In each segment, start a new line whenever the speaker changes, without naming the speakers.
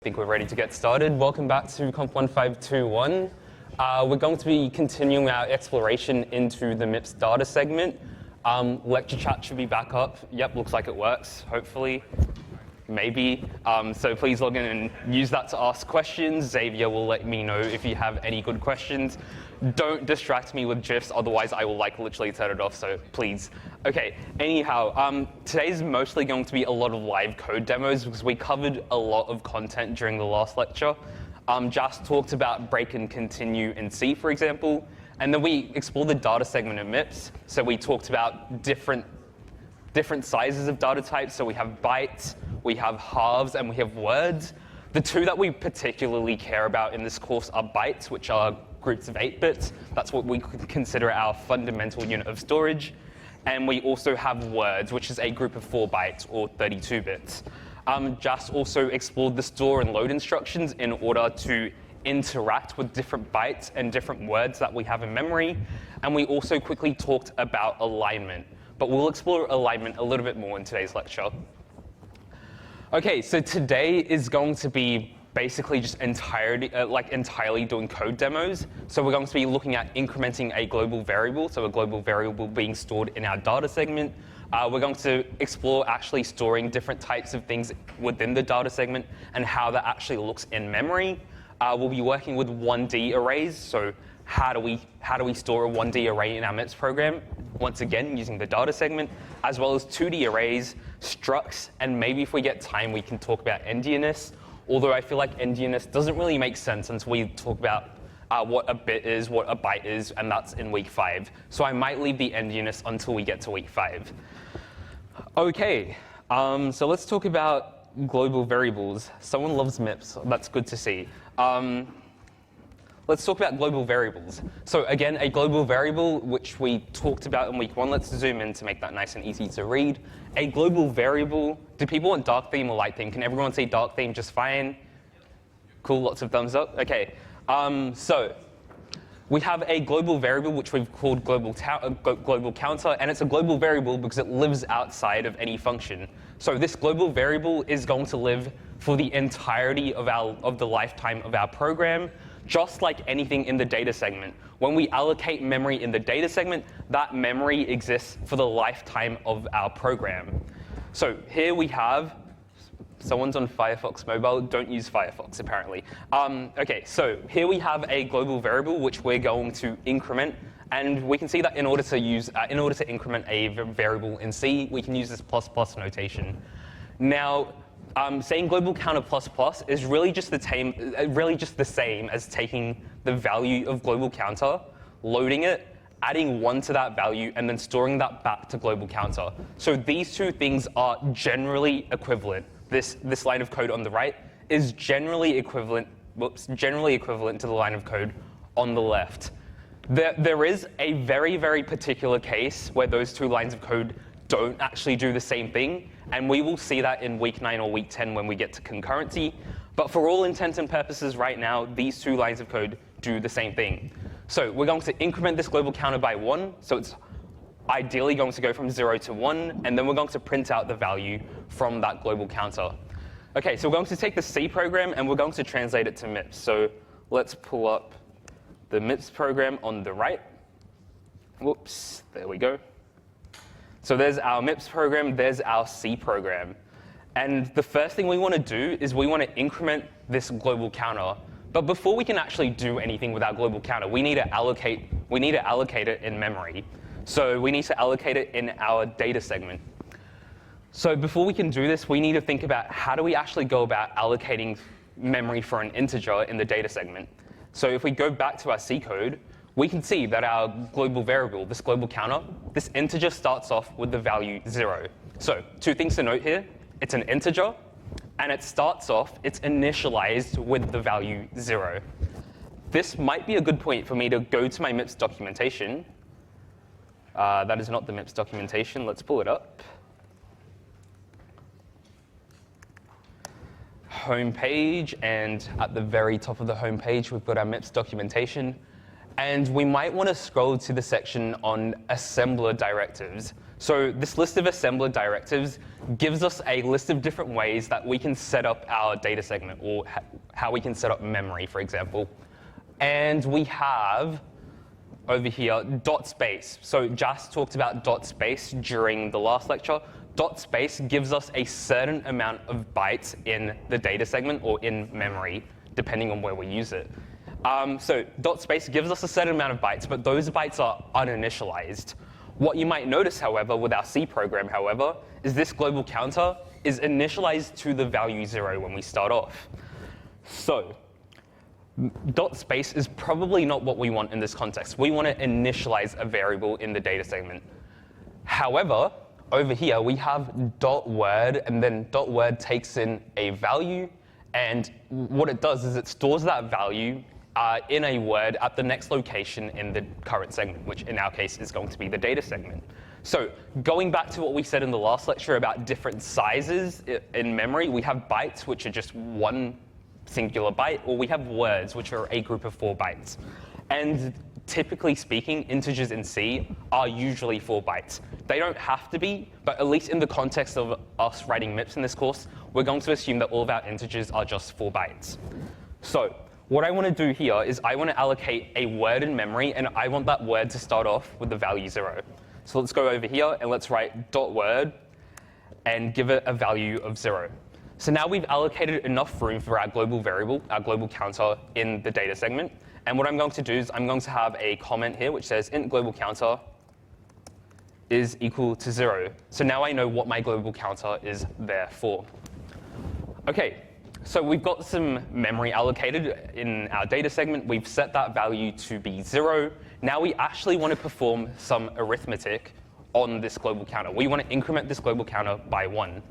I think we're ready to get started. Welcome back to COMP1521. We're going to be continuing our exploration into the MIPS data segment. Lecture chat should be back up. Yep, looks like it works, hopefully. Maybe. So please log in and use that to ask questions. Xavier will let me know if you have any good questions. Don't distract me with GIFs, otherwise I will literally turn it off, so please. Okay, anyhow, today's mostly going to be a lot of live code demos because we covered a lot of content during the last lecture. Jas talked about break and continue in C, for example, and then we explored the data segment of MIPS. So we talked about different sizes of data types. So we have bytes, we have halves, and we have words. The two that we particularly care about in this course are bytes, which are groups of 8 bits. That's what we consider our fundamental unit of storage. And we also have words, which is a group of 4 bytes, or 32 bits. Jas also explored the store and load instructions in order to interact with different bytes and different words that we have in memory. And we also quickly talked about alignment. But we'll explore alignment a little bit more in today's lecture. Okay, so today is going to be basically just entirely doing code demos. So we're going to be looking at incrementing a global variable, so a global variable being stored in our data segment. We're going to explore actually storing different types of things within the data segment and how that actually looks in memory. We'll be working with 1D arrays, so how do we store a 1D array in our MIPS program? Once again, using the data segment, as well as 2D arrays, structs, and maybe if we get time, we can talk about endianness. Although I feel like endianness doesn't really make sense until we talk about what a bit is, what a byte is, and that's in week 5. So I might leave the endianness until we get to week 5. Okay, so let's talk about global variables. Someone loves MIPS, that's good to see. Let's talk about global variables. So again, a global variable, which we talked about in week 1, let's zoom in to make that nice and easy to read. A global variable, do people want dark theme or light theme? Can everyone say dark theme just fine? Cool, lots of thumbs up. Okay, so we have a global variable which we've called global counter, and it's a global variable because it lives outside of any function. So this global variable is going to live for the entirety of the lifetime of our program, just like anything in the data segment. When we allocate memory in the data segment, that memory exists for the lifetime of our program. So here we have, someone's on Firefox Mobile, don't use Firefox apparently. Okay, so here we have a global variable which we're going to increment, and we can see that in order to increment a variable in C, we can use this ++ notation. Now, saying global counter ++ is really just the same as taking the value of global counter, loading it, adding 1 to that value, and then storing that back to global counter. So these two things are generally equivalent. This line of code on the right is generally equivalent to the line of code on the left. There is a very, very particular case where those two lines of code don't actually do the same thing, and we will see that in week 9 or week 10 when we get to concurrency. But for all intents and purposes right now, these two lines of code do the same thing. So we're going to increment this global counter by 1, so it's ideally going to go from 0 to 1, and then we're going to print out the value from that global counter. Okay, so we're going to take the C program and we're going to translate it to MIPS. So let's pull up the MIPS program on the right. Whoops, there we go. So there's our MIPS program, there's our C program. And the first thing we want to do is we want to increment this global counter. But before we can actually do anything with our global counter, we need to allocate it in memory. So we need to allocate it in our data segment. So before we can do this, we need to think about how do we actually go about allocating memory for an integer in the data segment. So if we go back to our C code, we can see that our global variable, this global counter, this integer starts off with the value 0. So 2 things to note here. It's an integer, and it's initialized with the value 0. This might be a good point for me to go to my MIPS documentation. That is not the MIPS documentation. Let's pull it up. Home page, and at the very top of the home page, we've got our MIPS documentation. And we might want to scroll to the section on assembler directives. So this list of assembler directives gives us a list of different ways that we can set up our data segment, or how we can set up memory, for example. And we have over here dot space. So Jas talked about dot space during the last lecture. Dot space gives us a certain amount of bytes in the data segment or in memory, depending on where we use it. So dot space gives us a certain amount of bytes, but those bytes are uninitialized. What you might notice, however, with our C program, however, is this global counter is initialized to the value 0 when we start off. So dot space is probably not what we want in this context. We want to initialize a variable in the data segment. However, over here, we have dot word, and then dot word takes in a value, and what it does is it stores that value in a word at the next location in the current segment, which in our case is going to be the data segment. So going back to what we said in the last lecture about different sizes in memory, we have bytes, which are just one singular byte, or we have words, which are a group of 4 bytes. And typically speaking, integers in C are usually 4 bytes. They don't have to be, but at least in the context of us writing MIPS in this course, we're going to assume that all of our integers are just 4 bytes. So what I want to do here is I want to allocate a word in memory, and I want that word to start off with the value 0. So let's go over here, and let's write dot word and give it a value of 0. So now we've allocated enough room for our global variable, our global counter, in the data segment. And what I'm going to do is I'm going to have a comment here which says int global counter is equal to 0. So now I know what my global counter is there for. OK, so we've got some memory allocated in our data segment. We've set that value to be 0. Now we actually want to perform some arithmetic on this global counter. We want to increment this global counter by 1.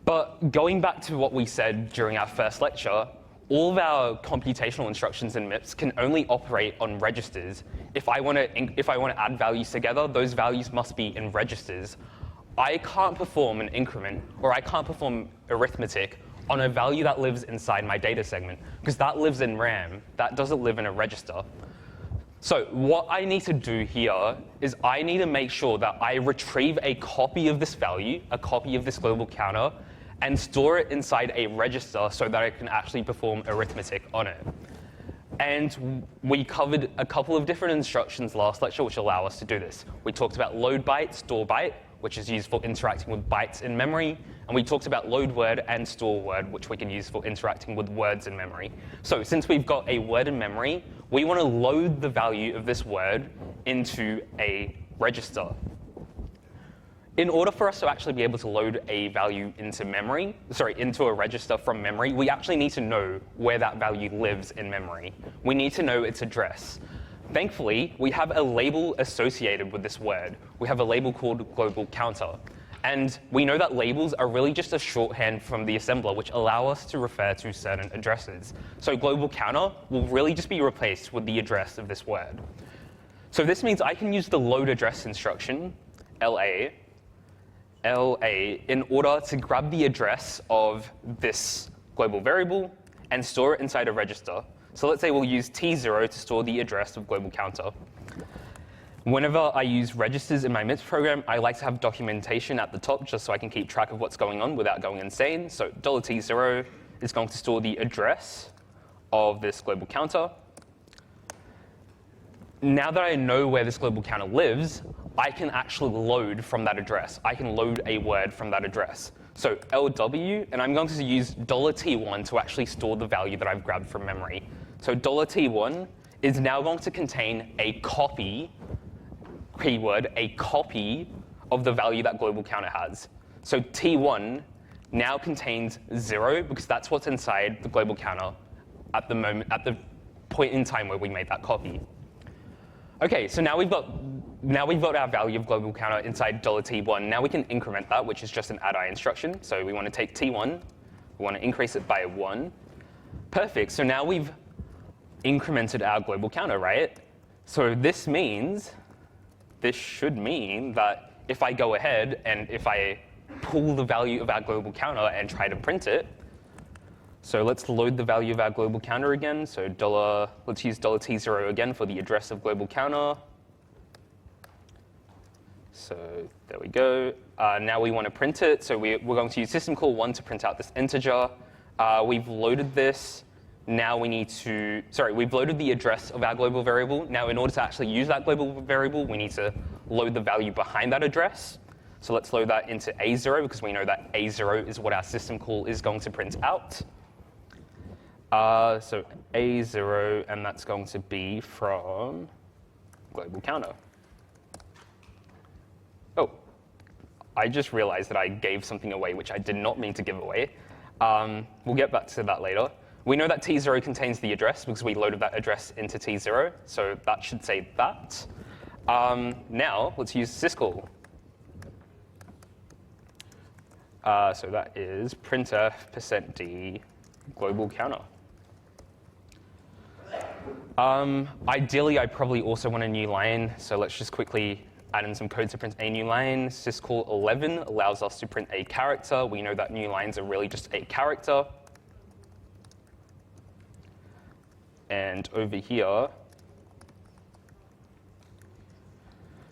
But going back to what we said during our first lecture, all of our computational instructions in MIPS can only operate on registers. If I want to add values together, those values must be in registers. I can't perform an increment, or I can't perform arithmetic on a value that lives inside my data segment, because that lives in RAM. That doesn't live in a register. So what I need to do here is I need to make sure that I retrieve a copy of this value, a copy of this global counter, and store it inside a register so that I can actually perform arithmetic on it. And we covered a couple of different instructions last lecture which allow us to do this. We talked about load byte, store byte, which is used for interacting with bytes in memory. And we talked about load word and store word, which we can use for interacting with words in memory. So since we've got a word in memory, we want to load the value of this word into a register. In order for us to actually be able to load a value into a register from memory, we actually need to know where that value lives in memory. We need to know its address. Thankfully, we have a label associated with this word. We have a label called global counter. And we know that labels are really just a shorthand from the assembler, which allow us to refer to certain addresses. So global counter will really just be replaced with the address of this word. So this means I can use the load address instruction, LA, in order to grab the address of this global variable and store it inside a register. So let's say we'll use T0 to store the address of global counter. Whenever I use registers in my MIPS program, I like to have documentation at the top just so I can keep track of what's going on without going insane. So $T0 is going to store the address of this global counter. Now that I know where this global counter lives, I can actually load from that address. I can load a word from that address. So LW, and I'm going to use $T1 to actually store the value that I've grabbed from memory. So $T1 is now going to contain a copy, keyword, a copy of the value that global counter has. So T1 now contains 0 because that's what's inside the global counter at the point in time where we made that copy. OK, so now we've got our value of global counter inside $T1. Now we can increment that, which is just an add-I instruction. So we want to take T1. We want to increase it by 1. Perfect. So now we've incremented our global counter, right? So this should mean that if I go ahead and if I pull the value of our global counter and try to print it, so let's load the value of our global counter again. So let's use $T0 again for the address of global counter. So there we go. Now we want to print it. So we're going to use system call 1 to print out this integer. We've loaded this. Now we need to, we've loaded the address of our global variable. Now in order to actually use that global variable, we need to load the value behind that address. So let's load that into A0 because we know that A0 is what our system call is going to print out. So A0, and that's going to be from global counter. Oh, I just realized that I gave something away which I did not mean to give away. We'll get back to that later. We know that T0 contains the address because we loaded that address into T0, so that should say that. Now, let's use syscall. So that is printf%d global counter. Ideally, I probably also want a new line, so let's just quickly add in some code to print a new line. Syscall 11 allows us to print a character. We know that new lines are really just a character. And over here,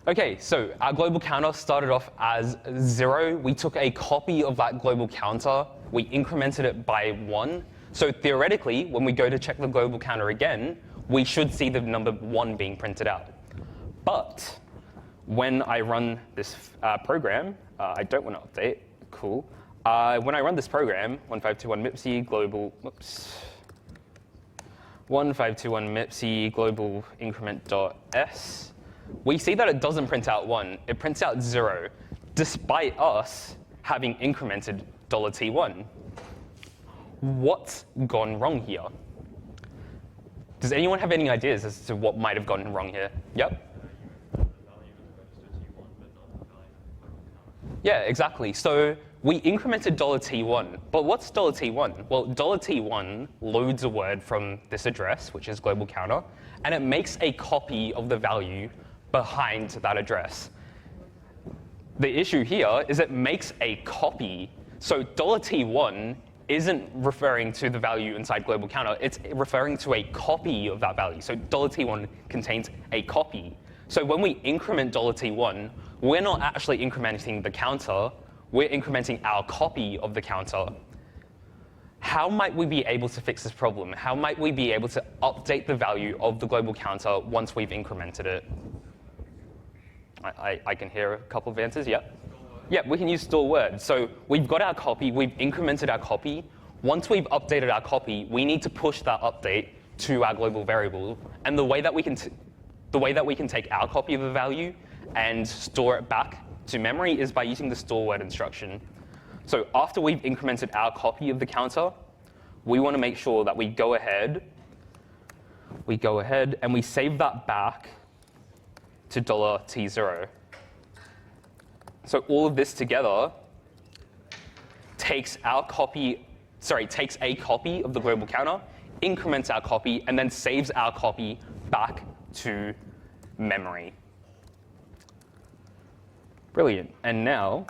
OK, so our global counter started off as 0. We took a copy of that global counter. We incremented it by 1. So theoretically, when we go to check the global counter again, we should see the number 1 being printed out. But when I run this program, I don't want to update. Cool. When I run this program, 1521 mipc global, 1521 mipc global increment.s, we see that it doesn't print out 1. It prints out 0, despite us having incremented $t1. What's gone wrong here? Does anyone have any ideas as to what might have gone wrong here? Yep. Yeah, exactly. So we incremented $t1, but what's $t1? Well, $t1 loads a word from this address, which is global counter, and it makes a copy of the value behind that address. The issue here is it makes a copy. So $t1 isn't referring to the value inside global counter. It's referring to a copy of that value. So $t1 contains a copy. So when we increment $t1, we're not actually incrementing the counter. We're incrementing our copy of the counter. How might we be able to fix this problem? How might we be able to update the value of the global counter once we've incremented it? I can hear a couple of answers. Yep. Yeah, we can use store word. So we've got our copy. We've incremented our copy. Once we've updated our copy, we need to push that update to our global variable. And the way that we can take our copy of the value and store it back to memory is by using the store word instruction. So after we've incremented our copy of the counter, we want to make sure that we go ahead and we save that back to $t0. So all of this together takes a copy of the global counter, increments our copy, and then saves our copy back to memory. Brilliant. And now,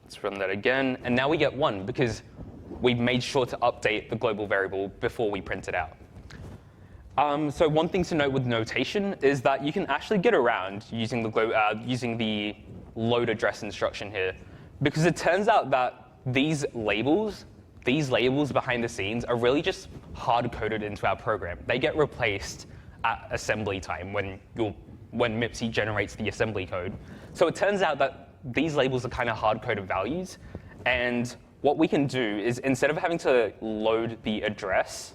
let's run that again. And now we get 1 because we've made sure to update the global variable before we print it out. So one thing to note with notation is that you can actually get around using the load address instruction here, because it turns out that these labels behind the scenes are really just hard-coded into our program. They get replaced at assembly time when mipc generates the assembly code. So it turns out that these labels are kind of hard-coded values, and what we can do is instead of having to load the address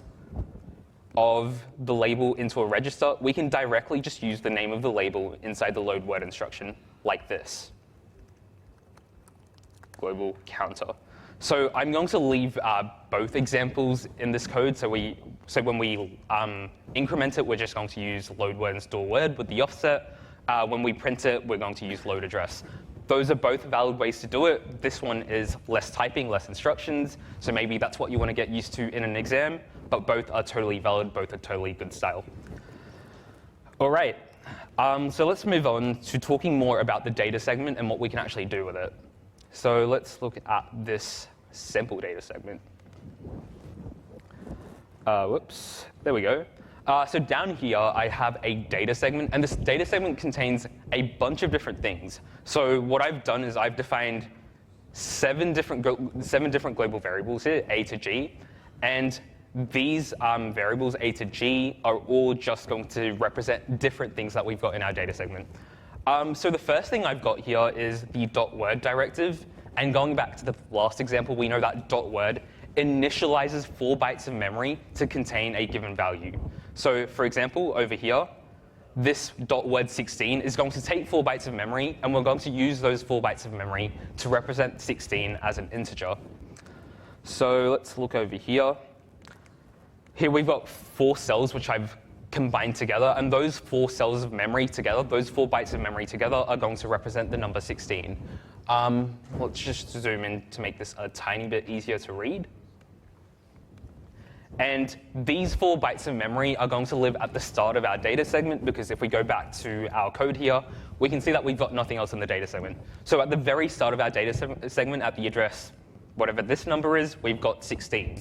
of the label into a register, we can directly just use the name of the label inside the load word instruction, like this. Global counter. So I'm going to leave both examples in this code. So when we increment it, we're just going to use load word and store word with the offset. When we print it, we're going to use load address. Those are both valid ways to do it. This one is less typing, less instructions. So maybe that's what you want to get used to in an exam. But both are totally valid. Both are totally good style. All right. So let's move on to talking more about the data segment and what we can actually do with it. So let's look at this sample data segment. Whoops. There we go. So down here, I have a data segment, and this data segment contains a bunch of different things. So what I've done is I've defined seven different global variables here, A to G, and these variables, A to G, are all just going to represent different things that we've got in our data segment. So the first thing I've got here is the .word directive, and going back to the last example, we know that .word initializes 4 bytes of memory to contain a given value. So for example, over here, this .word 16 is going to take 4 bytes of memory, and we're going to use those 4 bytes of memory to represent 16 as an integer. So let's look over here. Here we've got 4 cells which I've combined together, and those 4 cells of memory together, those 4 bytes of memory together, are going to represent the number 16. Let's just zoom in to make this a tiny bit easier to read. And these 4 bytes of memory are going to live at the start of our data segment, because if we go back to our code here, we can see that we've got nothing else in the data segment. So at the very start of our data segment, at the address, whatever this number is, we've got 16.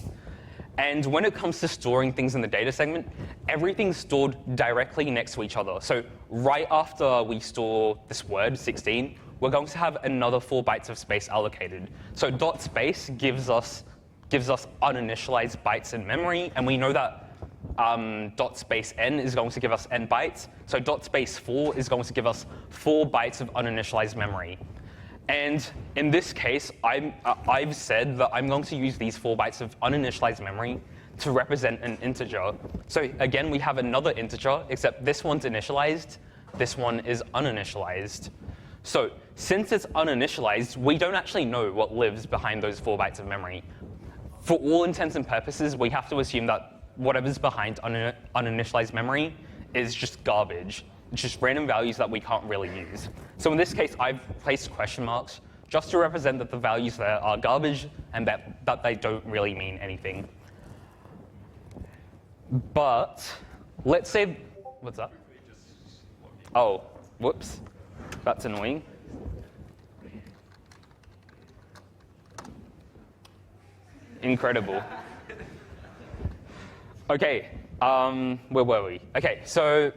And when it comes to storing things in the data segment, everything's stored directly next to each other. So right after we store this word, 16, we're going to have another 4 bytes of space allocated. So dot space gives us uninitialized bytes in memory, and we know that dot space n is going to give us n bytes. So dot space 4 is going to give us 4 bytes of uninitialized memory. And in this case, I've said that I'm going to use these 4 bytes of uninitialized memory to represent an integer. So again, we have another integer, except this one's initialized, this one is uninitialized. So since it's uninitialized, we don't actually know what lives behind those 4 bytes of memory. For all intents and purposes, we have to assume that whatever's behind uninitialized memory is just garbage. It's just random values that we can't really use. So in this case, I've placed question marks just to represent that the values there are garbage and that they don't really mean anything. But let's say, what's that? Oh, whoops. That's annoying. Incredible. OK, where were we? OK, so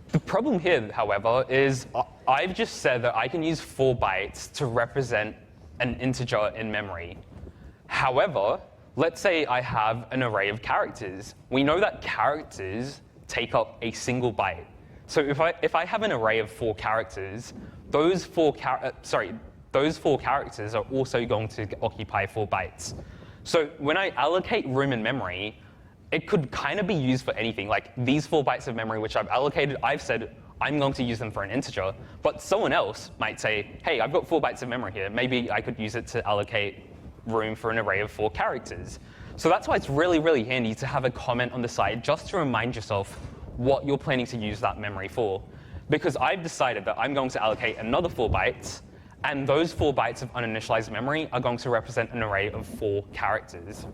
the problem here, however, is I've just said that I can use 4 bytes to represent an integer in memory. However, let's say I have an array of characters. We know that characters take up a single byte. So if I have an array of 4 characters, those 4 characters are also going to occupy 4 bytes. So when I allocate room in memory, it could kind of be used for anything. Like these 4 bytes of memory which I've allocated, I've said I'm going to use them for an integer. But someone else might say, hey, I've got 4 bytes of memory here. Maybe I could use it to allocate room for an array of 4 characters. So that's why it's really, really handy to have a comment on the side just to remind yourself what you're planning to use that memory for. Because I've decided that I'm going to allocate another 4 bytes, and those 4 bytes of uninitialized memory are going to represent an array of 4 characters.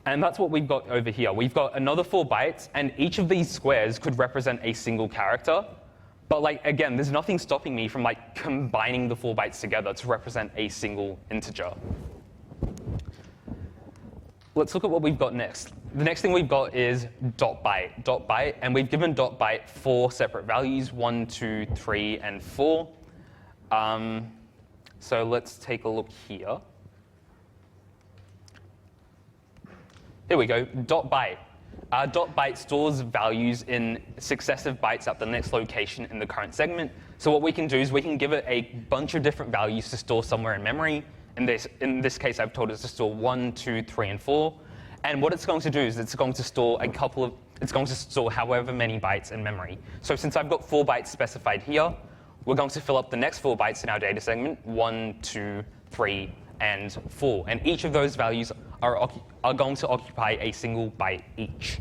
And that's what we've got over here. We've got another 4 bytes, and each of these squares could represent a single character. But like again, there's nothing stopping me from like combining the 4 bytes together to represent a single integer. Let's look at what we've got next. The next thing we've got is dot byte, and we've given dot byte 4 separate values, 1, 2, 3, and 4. So let's take a look here. Here we go, dot byte. Dot byte stores values in successive bytes at the next location in the current segment. So what we can do is we can give it a bunch of different values to store somewhere in memory. In this case, I've told it to store 1, 2, 3, and 4. And what it's going to do is it's going to store however many bytes in memory. So since I've got 4 bytes specified here, we're going to fill up the next 4 bytes in our data segment, 1, 2, 3, and 4. And each of those values are going to occupy a single byte each.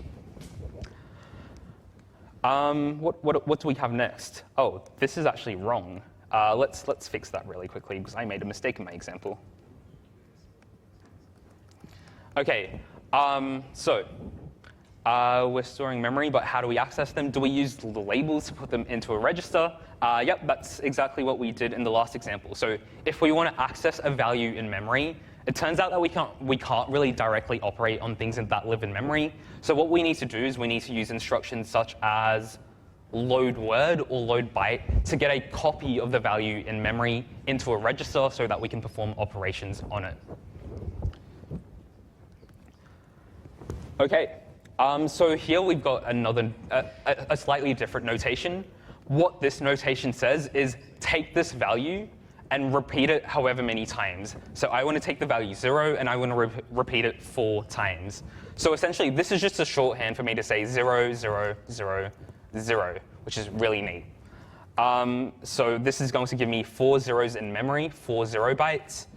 What do we have next? Oh, this is actually wrong. Let's fix that really quickly, because I made a mistake in my example. OK, so We're storing memory, but how do we access them? Do we use the labels to put them into a register? Yep, that's exactly what we did in the last example. So if we want to access a value in memory, it turns out that we can't really directly operate on things that live in memory. So what we need to do is we need to use instructions such as load word or load byte to get a copy of the value in memory into a register so that we can perform operations on it. OK, so here we've got a slightly different notation. What this notation says is take this value and repeat it however many times. So I want to take the value 0, and I want to repeat it 4 times. So essentially, this is just a shorthand for me to say 0, 0, 0, 0, which is really neat. So this is going to give me 4 zeros in memory, 4 0 bytes.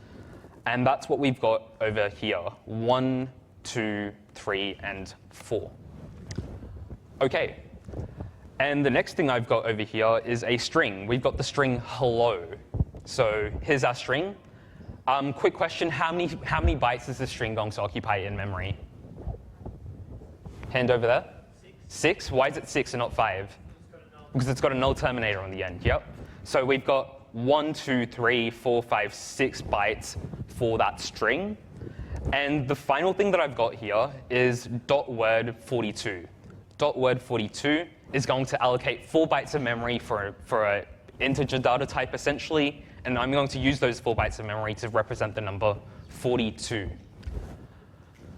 And that's what we've got over here, 1, 2, 3, and 4. OK. And the next thing I've got over here is a string. We've got the string hello. So here's our string. Quick question, how many bytes is this string going to occupy in memory? Hand over there. 6. Why is it 6 and not 5? Because it's got a null terminator on the end. Yep. So we've got 1, 2, 3, 4, 5, 6 bytes for that string. And the final thing that I've got here is .word42. .word42 is going to allocate 4 bytes of memory for an integer data type, essentially. And I'm going to use those 4 bytes of memory to represent the number 42.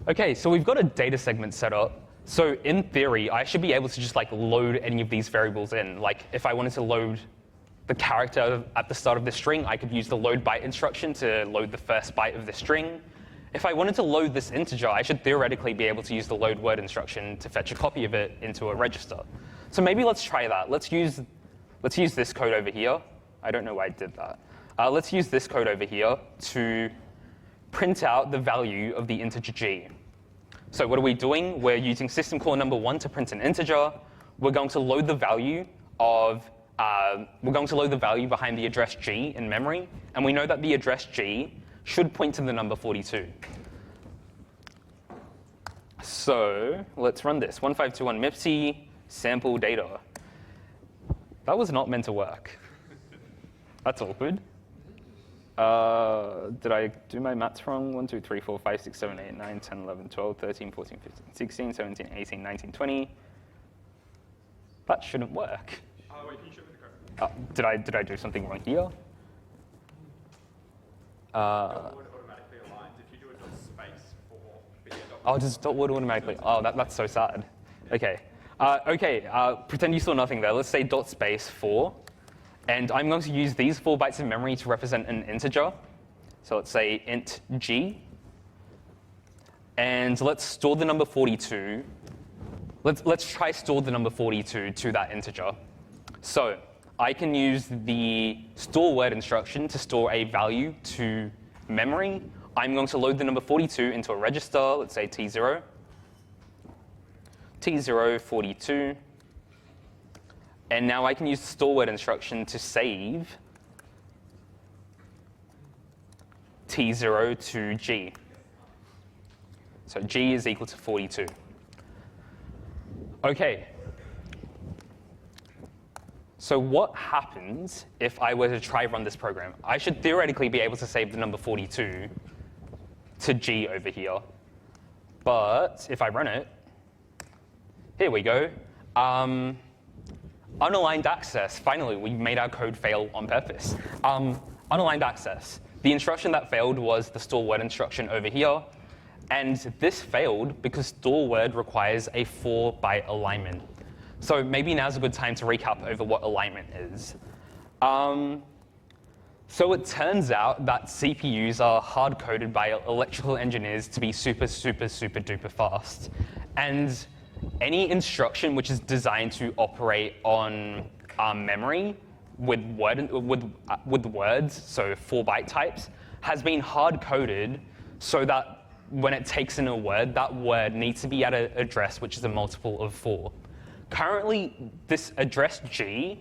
OK, so we've got a data segment set up. So in theory, I should be able to just load any of these variables in. Like if I wanted to load the character at the start of the string, I could use the load byte instruction to load the first byte of the string. If I wanted to load this integer, I should theoretically be able to use the load word instruction to fetch a copy of it into a register. So maybe let's try that. Let's use this code over here. I don't know why I did that. Let's use this code over here to print out the value of the integer g. So what are we doing? We're using system call number 1 to print an integer. We're going to load the value behind the address g in memory, and we know that the address g should point to the number 42. So let's run this. 1521 MIPC sample data. That was not meant to work. That's awkward. Did I do my maths wrong? 1, 2, 3, 4, 5, 6, 7, 8, 9, 10, 11, 12, 13, 14, 15, 16, 17, 18, 19, 20. That shouldn't work.
Wait, can you show me the code?
Did I do something wrong here?
Word automatically aligns if you do a dot space for video.
Oh, does .word automatically? Oh, that's so sad. OK. Pretend you saw nothing there. Let's say dot space 4. And I'm going to use these 4 bytes of memory to represent an integer. So let's say int g. And let's store the number 42. Let's try store the number 42 to that integer. So I can use the store word instruction to store a value to memory. I'm going to load the number 42 into a register. Let's say T0. T0, 42. And now I can use the store word instruction to save T0 to G. So G is equal to 42. OK. So what happens if I were to try run this program? I should theoretically be able to save the number 42 to G over here. But if I run it, here we go. Unaligned access. Finally, we made our code fail on purpose. Unaligned access. The instruction that failed was the store word instruction over here. And this failed because store word requires a 4-byte alignment. So maybe now's a good time to recap over what alignment is. So it turns out that CPUs are hard-coded by electrical engineers to be super, super, super duper fast. And any instruction which is designed to operate on memory with words, so 4-byte types, has been hard-coded so that when it takes in a word, that word needs to be at an address which is a multiple of 4. Currently, this address G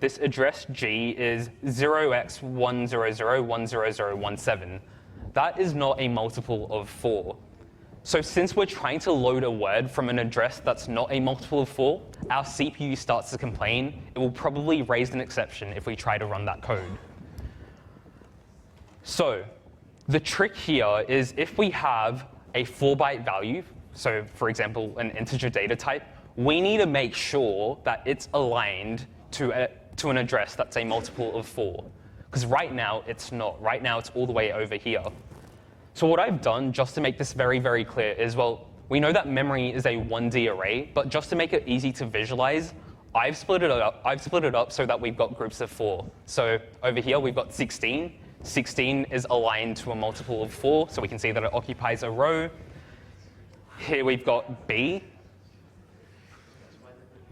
is 0x100 10017. That is not a multiple of 4. So since we're trying to load a word from an address that's not a multiple of 4, our CPU starts to complain. It will probably raise an exception if we try to run that code. So the trick here is if we have a 4-byte value, so for example, an integer data type, we need to make sure that it's aligned to an address that's a multiple of 4. Because right now, it's not. Right now, it's all the way over here. So what I've done, just to make this very, very clear, is, well, we know that memory is a 1D array, but just to make it easy to visualize, I've split it up so that we've got groups of 4. So over here, we've got 16. 16 is aligned to a multiple of 4, so we can see that it occupies a row. Here we've got B.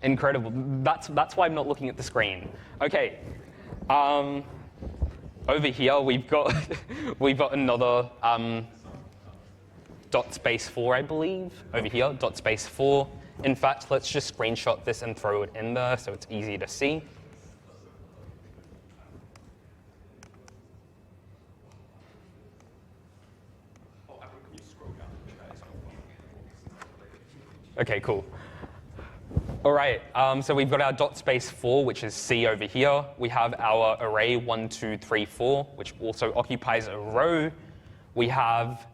Incredible. That's why I'm not looking at the screen. OK. Over here, we've got another dot space 4, I believe. Over here, dot space 4. In fact, let's just screenshot this and throw it in there so it's easy to see. OK, cool. All right, so we've got our dot space 4, which is C over here. We have our array 1, 2, 3, 4, which also occupies a row. We have,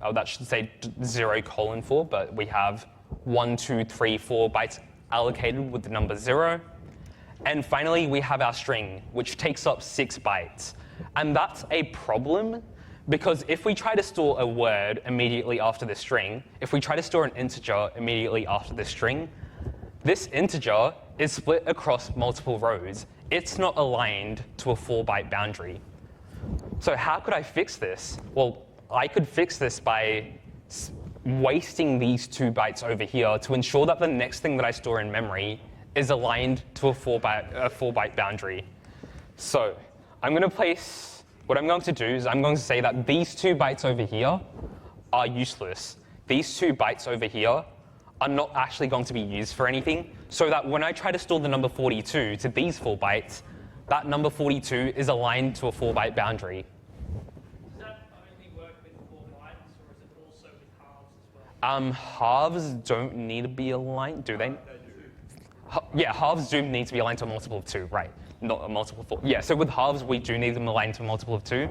oh, that should say 0:4, but we have 1, 2, 3, 4 bytes allocated with the number 0. And finally, we have our string, which takes up 6 bytes. And that's a problem, because if we try to store a word immediately after the string, if we try to store an integer immediately after the string, this integer is split across multiple rows. It's not aligned to a 4-byte boundary. So how could I fix this? Well, I could fix this by wasting these 2 bytes over here to ensure that the next thing that I store in memory is aligned to a 4-byte boundary. So I'm going to place. What I'm going to do is I'm going to say that these 2 bytes over here are useless. These 2 bytes over here are not actually going to be used for anything, so that when I try to store the number 42 to these 4 bytes, that number 42 is aligned to a 4-byte boundary.
Does that only work with 4 bytes, or is it also with halves as well?
Halves don't need to be aligned, do they? Yeah, halves do need to be aligned to a multiple of 2, right? Not a multiple of 4. Yeah, so with halves, we do need them aligned to a multiple of 2.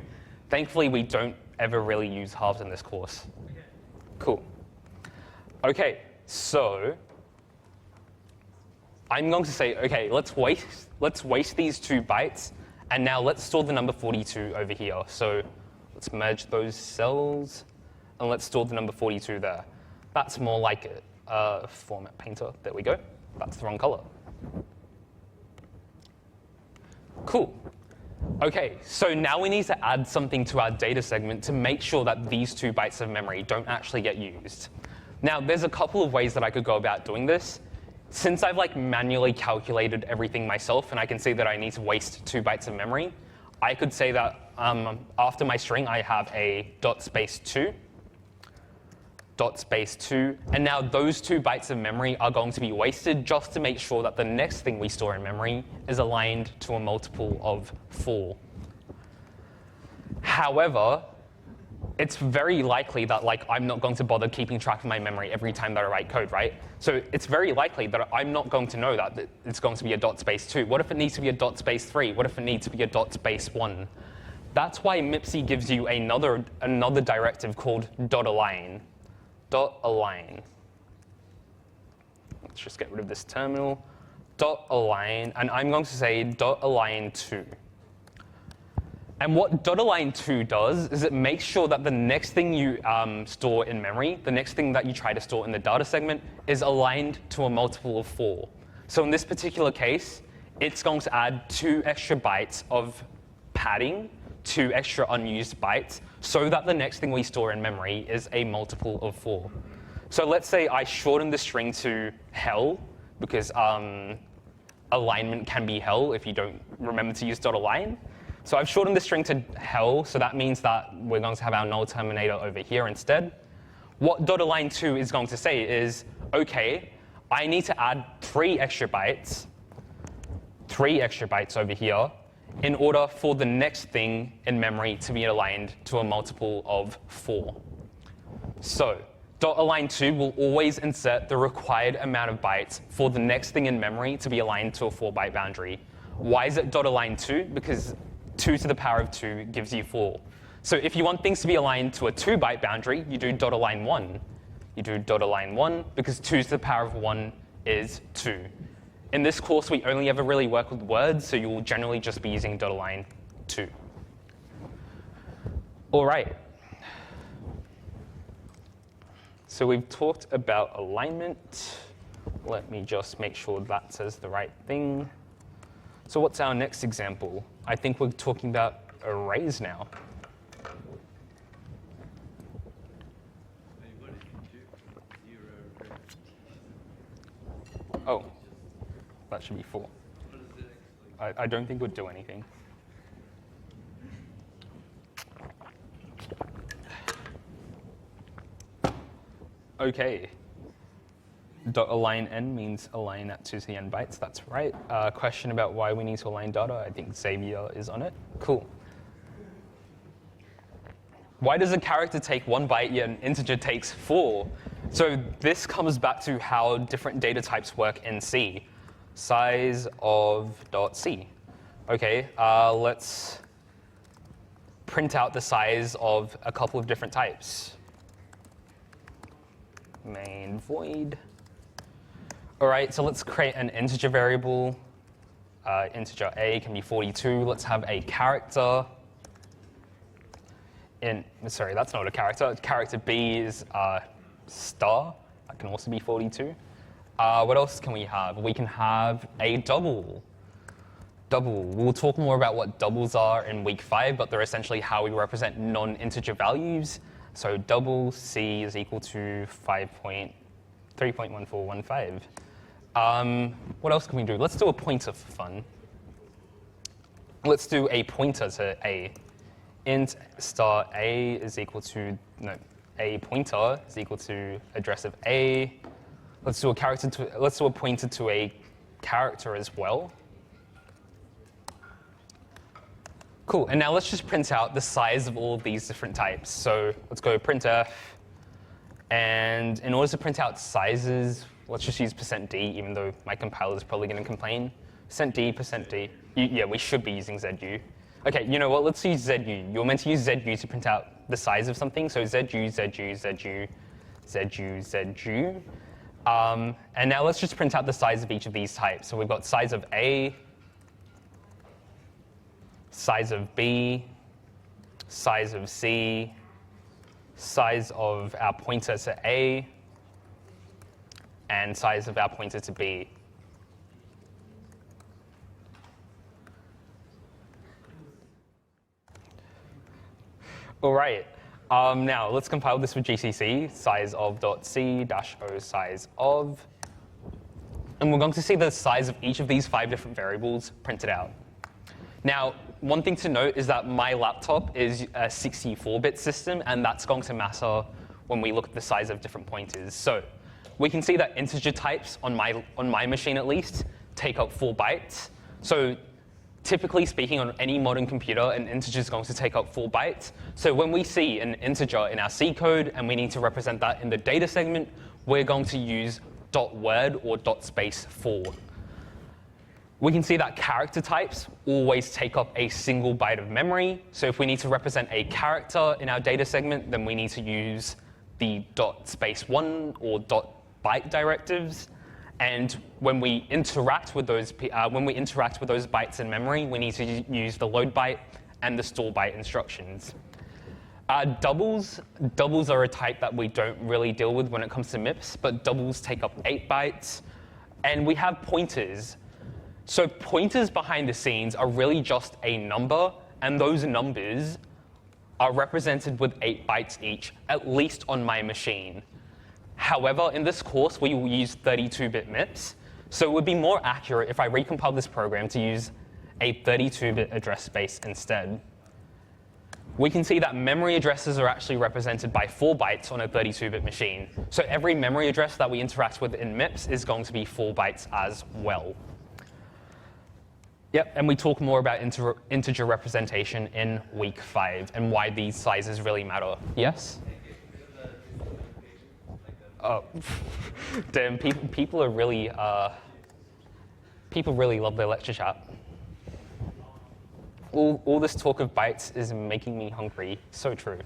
Thankfully, we don't ever really use halves in this course.
Okay.
Cool. OK, so I'm going to say, OK, let's waste these 2 bytes, and now let's store the number 42 over here. So let's merge those cells, and let's store the number 42 there. That's more like a format painter. There we go. That's the wrong color. Cool. OK, so now we need to add something to our data segment to make sure that these 2 bytes of memory don't actually get used. Now, there's a couple of ways that I could go about doing this. Since I've manually calculated everything myself, and I can see that I need to waste 2 bytes of memory, I could say that after my string, I have a dot space 2, and now those 2 bytes of memory are going to be wasted just to make sure that the next thing we store in memory is aligned to a multiple of 4. However, it's very likely that I'm not going to bother keeping track of my memory every time that I write code, right? So it's very likely that I'm not going to know that it's going to be a dot space 2. What if it needs to be a dot space 3? What if it needs to be a dot space 1? That's why MIPC gives you another directive called dot align. Dot align. Let's just get rid of this terminal. Dot align, and I'm going to say dot align 2. And what dot align 2 does is it makes sure that the next thing you store in memory, the next thing that you try to store in the data segment, is aligned to a multiple of 4. So in this particular case, it's going to add 2 extra bytes of padding, 2 extra unused bytes, so that the next thing we store in memory is a multiple of 4. So let's say I shorten the string to hell, because alignment can be hell if you don't remember to use dot align. So I've shortened the string to hell, so that means that we're going to have our null terminator over here instead. What dot align 2 is going to say is, OK, I need to add 3 extra bytes over here, in order for the next thing in memory to be aligned to a multiple of 4. So .align2 will always insert the required amount of bytes for the next thing in memory to be aligned to a 4-byte boundary. Why is it .align2? Because 2 to the power of 2 gives you 4. So if you want things to be aligned to a 2-byte boundary, you do .align1. You do .align1 because 2 to the power of 1 is 2. In this course, we only ever really work with words, so you will generally just be using .align2. All right. So we've talked about alignment. Let me just make sure that says the right thing. So what's our next example? I think we're talking about arrays now. Oh, that should be 4. I don't think it would do anything. OK. .align n means align at 2 to the n bytes. That's right. Question about why we need to align data. I think Xavier is on it. Cool. Why does a character take 1 byte yet an integer takes 4? So this comes back to how different data types work in C. Size of .c. OK, let's print out the size of a couple of different types. Main void. All right, so let's create an integer variable. Integer a can be 42. Let's have a character. Sorry, that's not a character. Character b is star. That can also be 42. What else can we have? We can have a double. Double. We'll talk more about what doubles are in week 5, but they're essentially how we represent non-integer values. So double c is equal to 3.1415. What else can we do? Let's do a pointer for fun. Let's do a pointer to a. Int star a is equal to, no, a pointer is equal to address of a. Let's do a pointer to a character as well. Cool, and now let's just print out the size of all of these different types. So let's go printf, and in order to print out sizes, let's just use %d, even though my compiler is probably going to complain. %d. Yeah, we should be using zu. OK, you know what? Let's use zu. You're meant to use zu to print out the size of something. So zu. And now let's just print out the size of each of these types. So we've got size of A, size of B, size of C, size of our pointer to A, and size of our pointer to B. All right. Now let's compile this with GCC. Size of .c-o size of. And we're going to see the size of each of these 5 different variables printed out. Now, one thing to note is that my laptop is a 64-bit system, and that's going to matter when we look at the size of different pointers. So we can see that integer types, on my machine at least, take up 4 bytes. So typically speaking, on any modern computer, an integer is going to take up 4 bytes. So when we see an integer in our C code and we need to represent that in the data segment, we're going to use .word or .space4. We can see that character types always take up a single byte of memory. So if we need to represent a character in our data segment, then we need to use the .space1 or .byte directives. And when we interact with those bytes in memory, we need to use the load byte and the store byte instructions. Doubles are a type that we don't really deal with when it comes to MIPS, but doubles take up 8 bytes. And we have pointers. So pointers behind the scenes are really just a number, and those numbers are represented with 8 bytes each, at least on my machine. However, in this course, we will use 32-bit MIPS, so it would be more accurate if I recompile this program to use a 32-bit address space instead. We can see that memory addresses are actually represented by 4 bytes on a 32-bit machine. So every memory address that we interact with in MIPS is going to be 4 bytes as well. Yep, and we talk more about integer representation in week 5 and why these sizes really matter. Yes? Oh, damn! People are really people really love their lecture chat. All this talk of bytes is making me hungry. So true.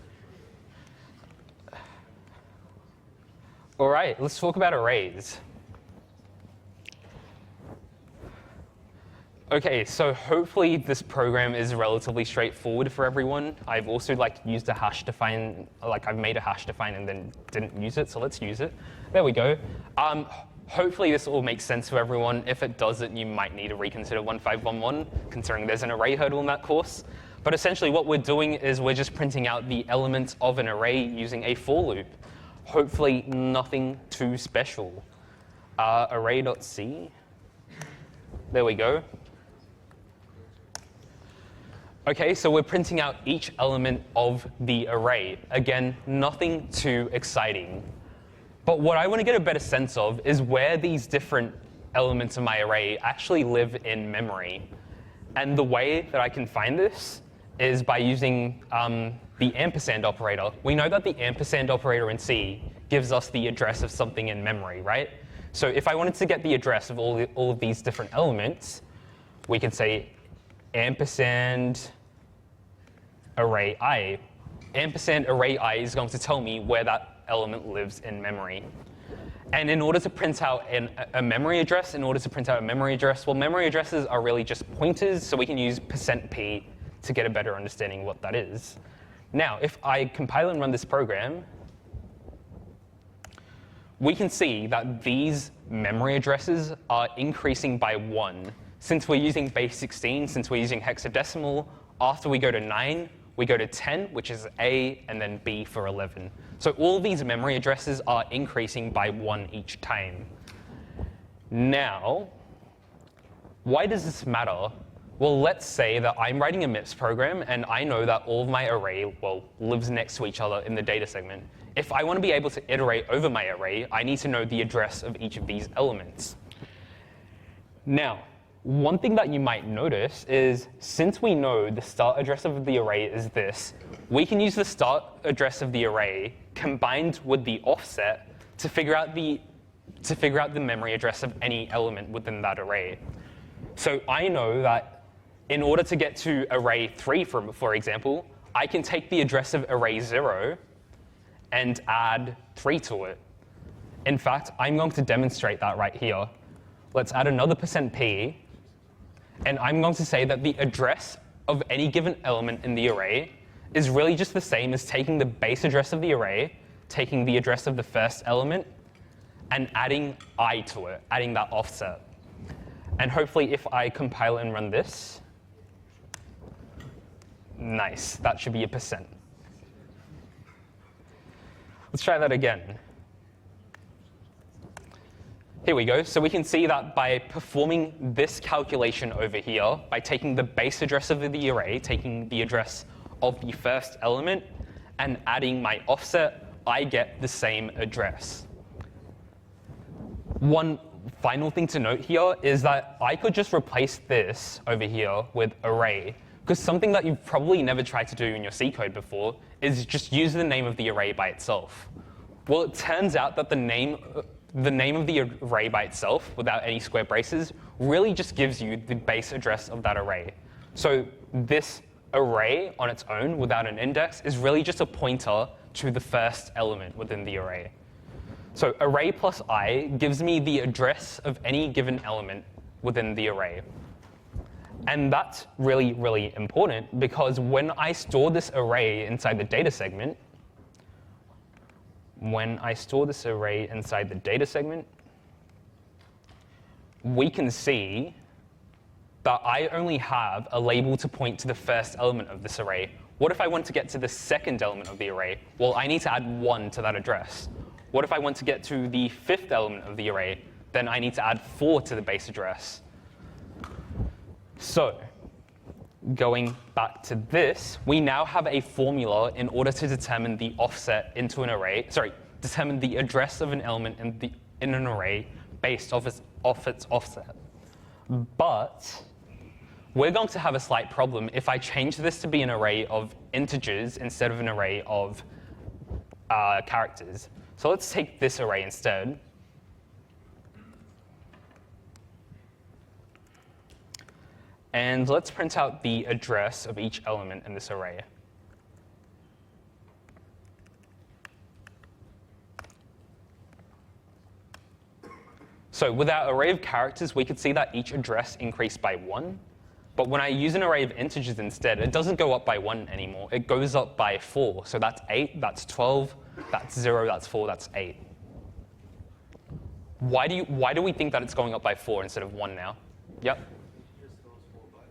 All right, let's talk about arrays. Okay, so hopefully this program is relatively straightforward for everyone. I've also used a hash define, I've made a hash define and then didn't use it, so let's use it. There we go. Hopefully this all makes sense to everyone. If it doesn't, you might need to reconsider 1511, considering there's an array hurdle in that course. But essentially what we're doing is we're just printing out the elements of an array using a for loop. Hopefully nothing too special. Array.c. There we go. Okay, so we're printing out each element of the array. Again, nothing too exciting. But what I want to get a better sense of is where these different elements of my array actually live in memory. And the way that I can find this is by using the ampersand operator. We know that the ampersand operator in C gives us the address of something in memory, right? So if I wanted to get the address of all of these different elements, we could say ampersand array I. Ampersand array I is going to tell me where that element lives in memory. And in order to print out a memory address, well, memory addresses are really just pointers, so we can use %p to get a better understanding of what that is. Now, if I compile and run this program, we can see that these memory addresses are increasing by 1. Since we're using base 16, since we're using hexadecimal, after we go to 9, we go to 10, which is A, and then B for 11. So all of these memory addresses are increasing by 1 each time. Now, why does this matter? Well, let's say that I'm writing a MIPS program, and I know that all of my array, lives next to each other in the data segment. If I want to be able to iterate over my array, I need to know the address of each of these elements. Now, one thing that you might notice is, since we know the start address of the array is this, we can use the start address of the array combined with the offset to figure out the memory address of any element within that array. So I know that in order to get to array 3, for example, I can take the address of array 0 and add 3 to it. In fact, I'm going to demonstrate that right here. Let's add another %p. And I'm going to say that the address of any given element in the array is really just the same as taking the base address of the array, taking the address of the first element, and adding I to it, adding that offset. And hopefully if I compile and run this, nice, that should be a %. Let's try that again. Here we go. So we can see that by performing this calculation over here, by taking the base address of the array, taking the address of the first element, and adding my offset, I get the same address. One final thing to note here is that I could just replace this over here with array, because something that you've probably never tried to do in your C code before is just use the name of the array by itself. Well, it turns out that the name of the array by itself, without any square braces, really just gives you the base address of that array. So this array on its own, without an index, is really just a pointer to the first element within the array. So array plus I gives me the address of any given element within the array. And that's really, really important, because when I store this array inside the data segment, we can see that I only have a label to point to the first element of this array. What if I want to get to the second element of the array? Well, I need to add 1 to that address. What if I want to get to the 5th element of the array? Then I need to add 4 to the base address. So going back to this, we now have a formula in order to determine the offset into an array, determine the address of an element in an array based off its offset. But we're going to have a slight problem if I change this to be an array of integers instead of an array of characters. So let's take this array instead. And let's print out the address of each element in this array. So with our array of characters, we could see that each address increased by 1. But when I use an array of integers instead, it doesn't go up by 1 anymore. It goes up by 4. So that's 8, that's 12, that's 0, that's 4, that's 8. Why do we think that it's going up by 4 instead of 1 now? Yep.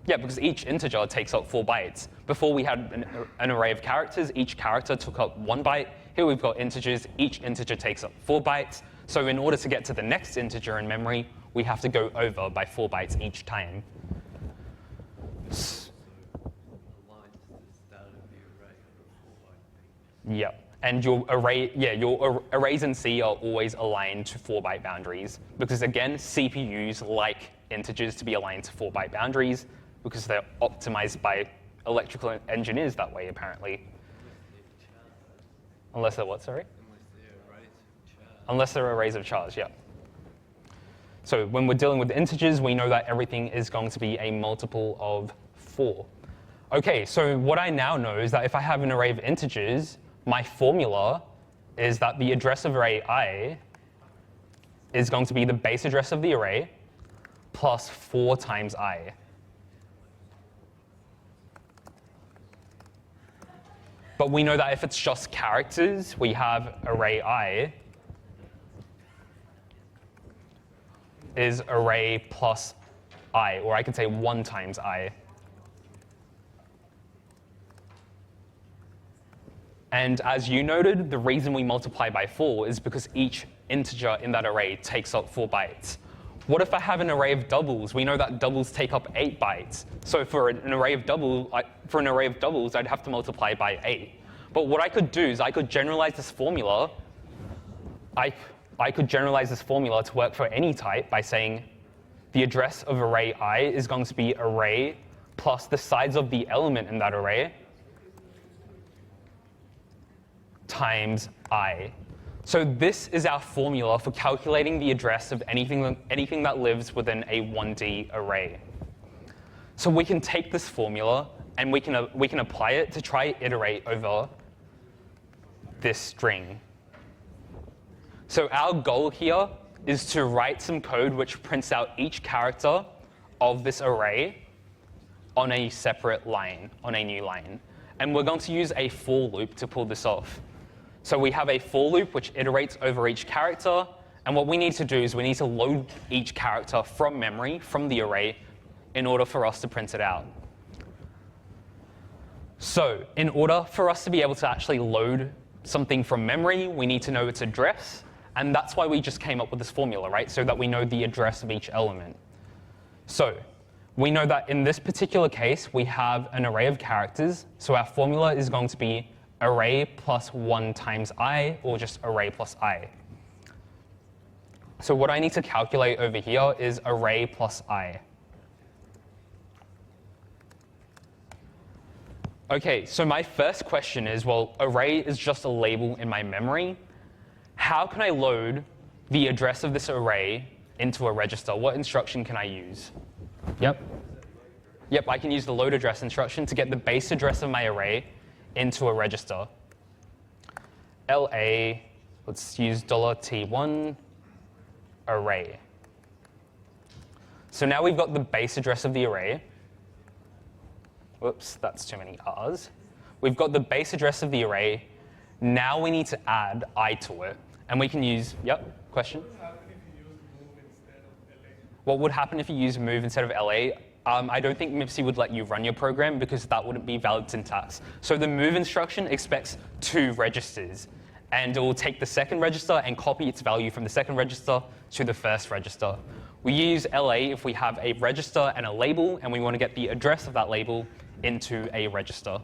Yeah, because each integer takes up 4 bytes. Before we had an array of characters, each character took up 1 byte. Here we've got integers, each integer takes up 4 bytes. So in order to get to the next integer in memory, we have to go over by 4 bytes each time. Yep. And your arrays in C are always aligned to 4-byte boundaries. Because again, CPUs like integers to be aligned to 4-byte boundaries because they're optimized by electrical engineers that way, apparently. Unless they're what, sorry? Unless they're arrays of charge, yeah. So when we're dealing with integers, we know that everything is going to be a multiple of 4. OK, so what I now know is that if I have an array of integers, my formula is that the address of array I is going to be the base address of the array plus 4 times I. But we know that if it's just characters, we have array I is array plus I, or I could say 1 times I. And as you noted, the reason we multiply by 4 is because each integer in that array takes up 4 bytes. What if I have an array of doubles? We know that doubles take up 8 bytes. So for an array of doubles, I'd have to multiply by 8. But what I could do is I could generalize this formula. I could generalize this formula to work for any type by saying the address of array I is going to be array plus the size of the element in that array times I. So this is our formula for calculating the address of anything that lives within a 1D array. So we can take this formula and we can apply it to try iterate over this string. So our goal here is to write some code which prints out each character of this array on a separate line, on a new line. And we're going to use a for loop to pull this off. So we have a for loop which iterates over each character. And what we need to do is we need to load each character from memory, from the array, in order for us to print it out. So in order for us to be able to actually load something from memory, we need to know its address. And that's why we just came up with this formula, right? So that we know the address of each element. So we know that in this particular case, we have an array of characters. So our formula is going to be array plus 1 times I, or just array plus I. So what I need to calculate over here is array plus I. OK, so my first question is, well, array is just a label in my memory. How can I load the address of this array into a register? What instruction can I use? Yep, I can use the load address instruction to get the base address of my array into a register. LA, let's use $T1 array. So now we've got the base address of the array. Whoops, that's too many R's. We've got the base address of the array. Now we need to add I to it. And we can use, question? What would happen if you use move instead of LA? I don't think MIPC would let you run your program because that wouldn't be valid syntax. So the move instruction expects 2 registers. And it will take the second register and copy its value from the second register to the first register. We use LA if we have a register and a label, and we want to get the address of that label into a register.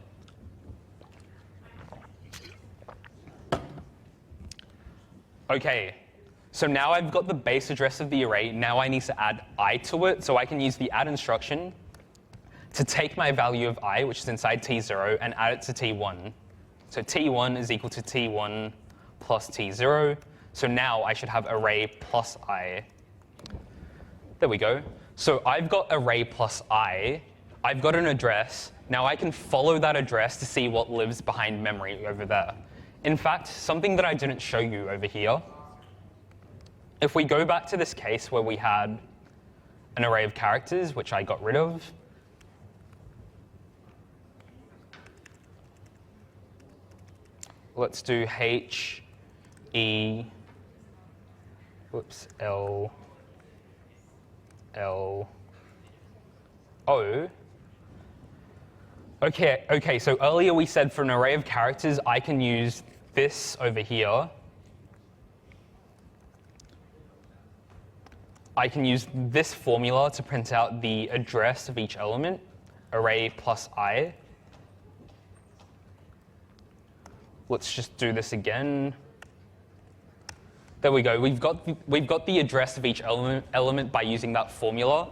OK, so now I've got the base address of the array. Now I need to add I to it. So I can use the add instruction to take my value of I, which is inside T0, and add it to T1. So T1 is equal to T1 plus t0. So now I should have array plus I. There we go. So I've got array plus I. I've got an address. Now I can follow that address to see what lives behind memory over there. In fact, something that I didn't show you over here, if we go back to this case where we had an array of characters, which I got rid of, let's do H, E, whoops, L, L, O. Okay, so earlier we said for an array of characters, I can use this over here. I can use this formula to print out the address of each element, array plus I. Let's just do this again. There we go. We've got the address of each element by using that formula.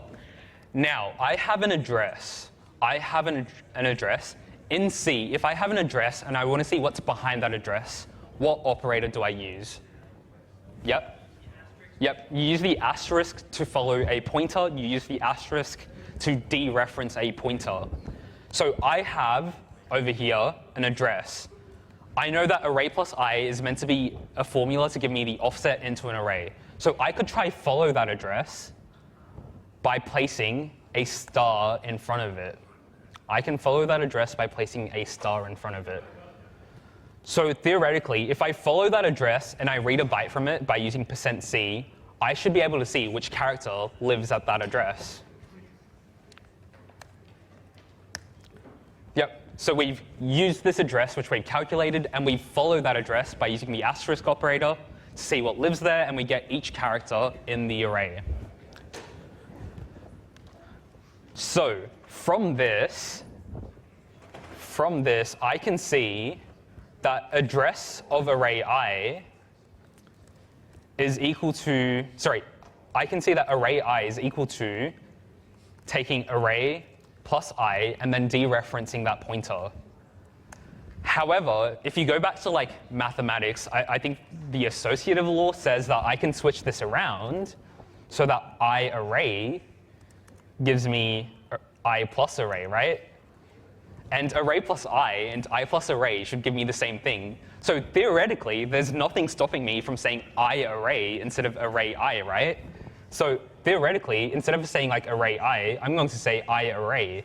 Now, I have an address. I have an address. In C, if I have an address and I want to see what's behind that address, what operator do I use? Yep. You use the asterisk to follow a pointer. You use the asterisk to dereference a pointer. So I have, over here, an address. I know that array plus I is meant to be a formula to give me the offset into an array. So I could try follow that address by placing a star in front of it. I can follow that address by placing a star in front of it. So theoretically, if I follow that address and I read a byte from it by using %C, I should be able to see which character lives at that address. Yep, so we've used this address, which we've calculated, and we follow that address by using the asterisk operator to see what lives there, and we get each character in the array. So from this, I can see that address of array I is equal to, I can see that array I is equal to taking array plus I and then dereferencing that pointer. However, if you go back to like mathematics, I think the associative law says that I can switch this around so that I array gives me I plus array, right? And array plus I and I plus array should give me the same thing. So theoretically, there's nothing stopping me from saying I array instead of array I, right? So theoretically, instead of saying like array I, I'm going to say I array.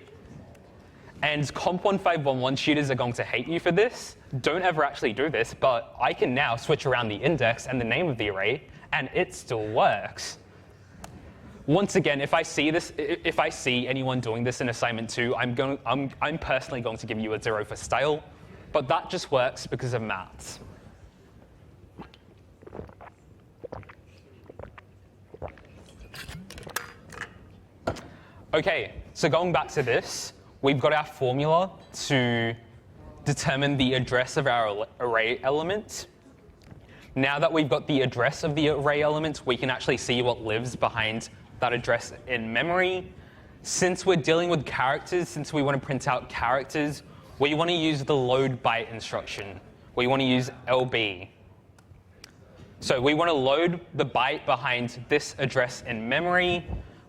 And COMP1521 tutors are going to hate you for this. Don't ever actually do this, but I can now switch around the index and the name of the array, and it still works. Once again, if I see anyone doing this in assignment 2, I'm personally going to give you a 0 for style, but that just works because of maths. Okay, so going back to this, we've got our formula to determine the address of our array element. Now that we've got the address of the array element, we can actually see what lives behind that address in memory. Since we're dealing with characters, since we want to print out characters, we want to use the load byte instruction. We want to use LB. So we want to load the byte behind this address in memory.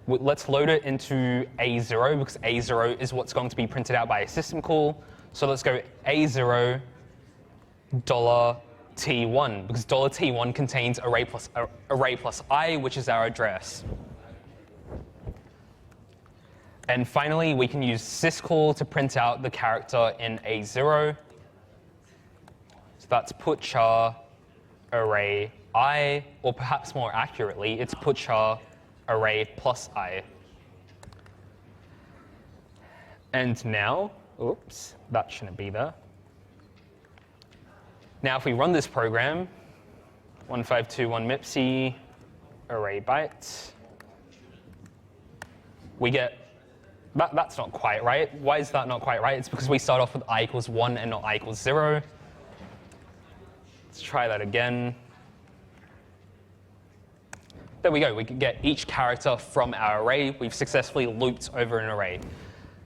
Let's load it into A0 because A0 is what's going to be printed out by a system call. So let's go A0 $T1 because $T1 contains array plus I, which is our address. And finally, we can use syscall to print out the character in A0. So that's put char array I, or perhaps more accurately, it's put char array plus I. And now, oops, that shouldn't be there. Now if we run this program, 1521 MIPC array bytes, we get, that's not quite right. Why is that not quite right? It's because we start off with I equals 1 and not I equals 0. Let's try that again. There we go. We can get each character from our array. We've successfully looped over an array.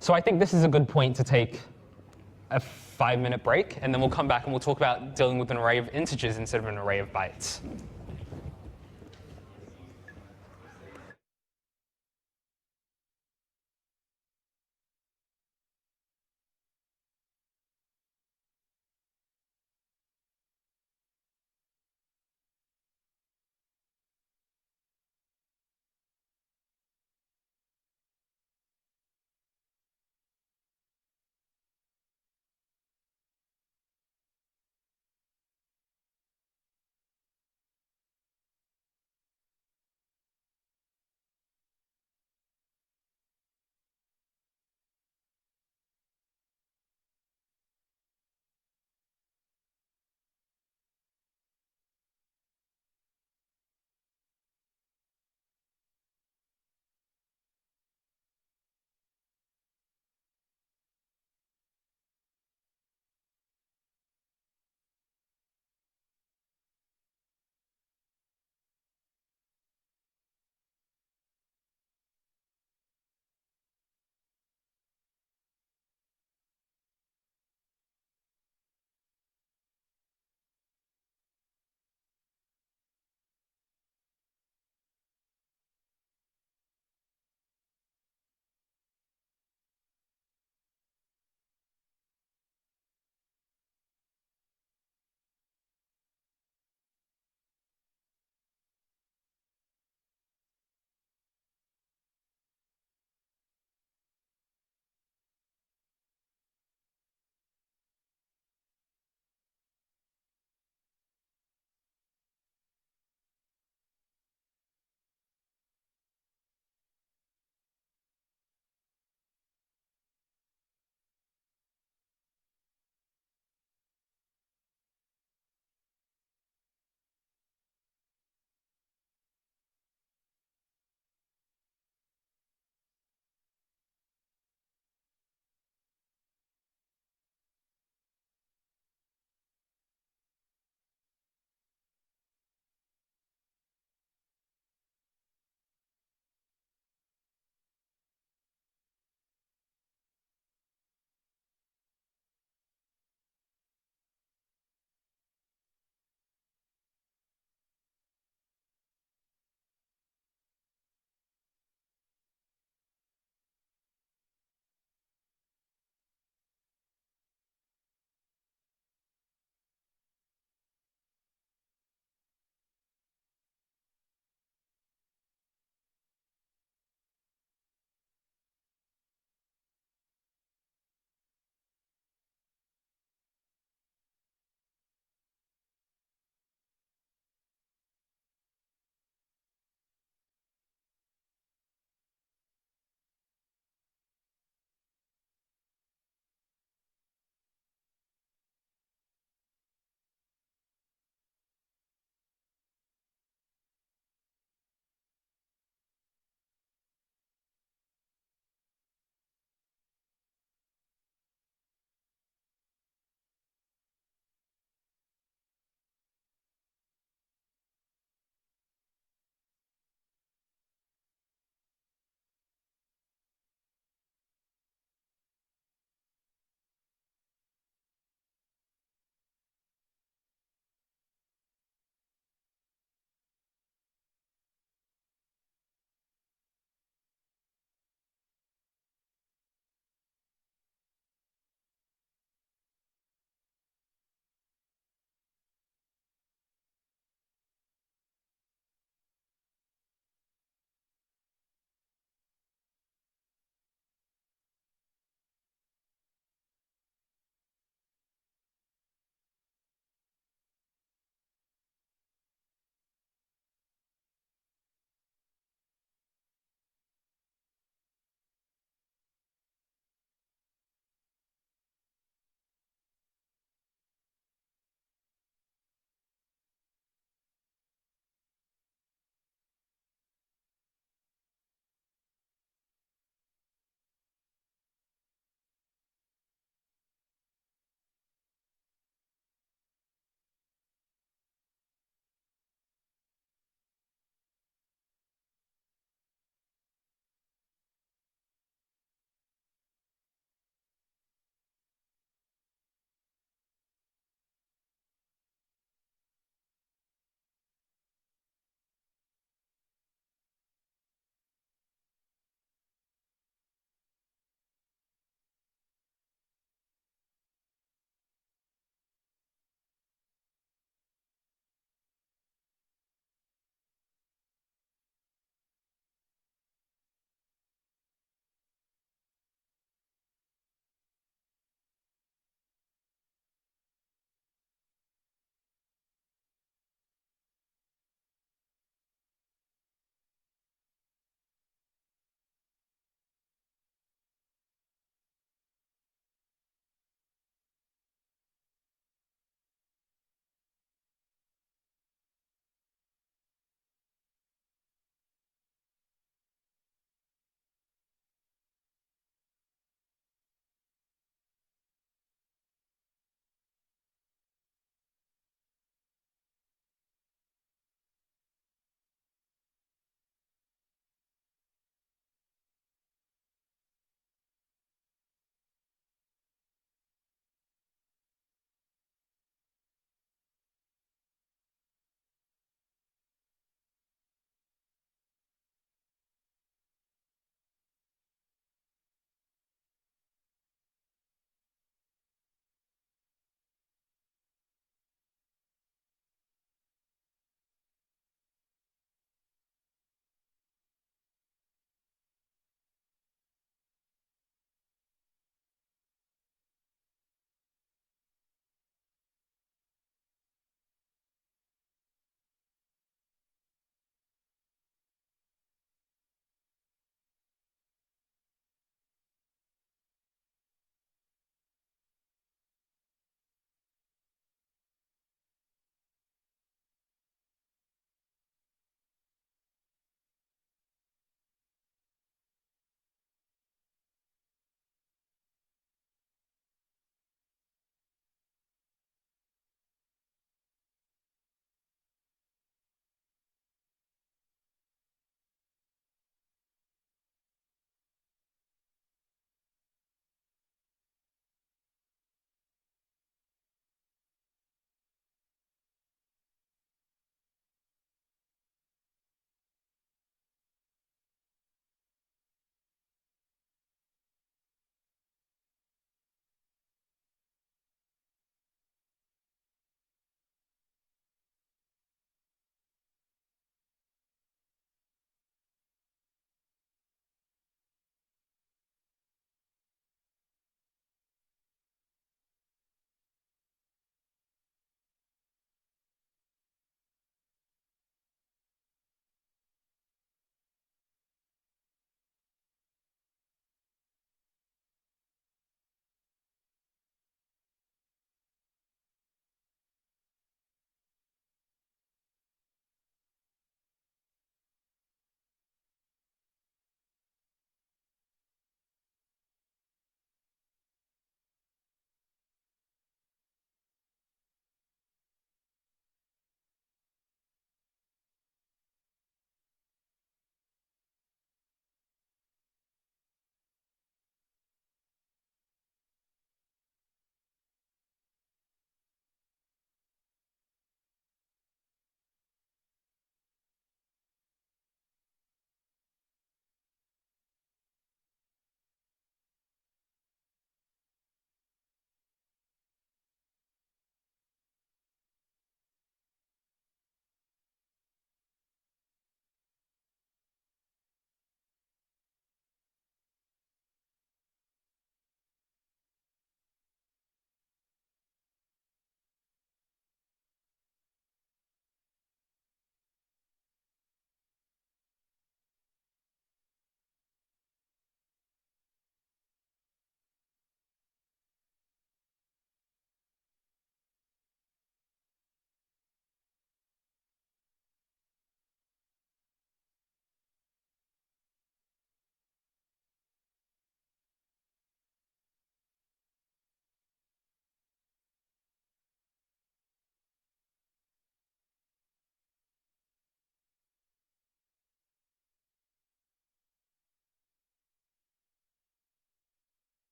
So I think this is a good point to take a 5-minute break, and then we'll come back and we'll talk about dealing with an array of integers instead of an array of bytes.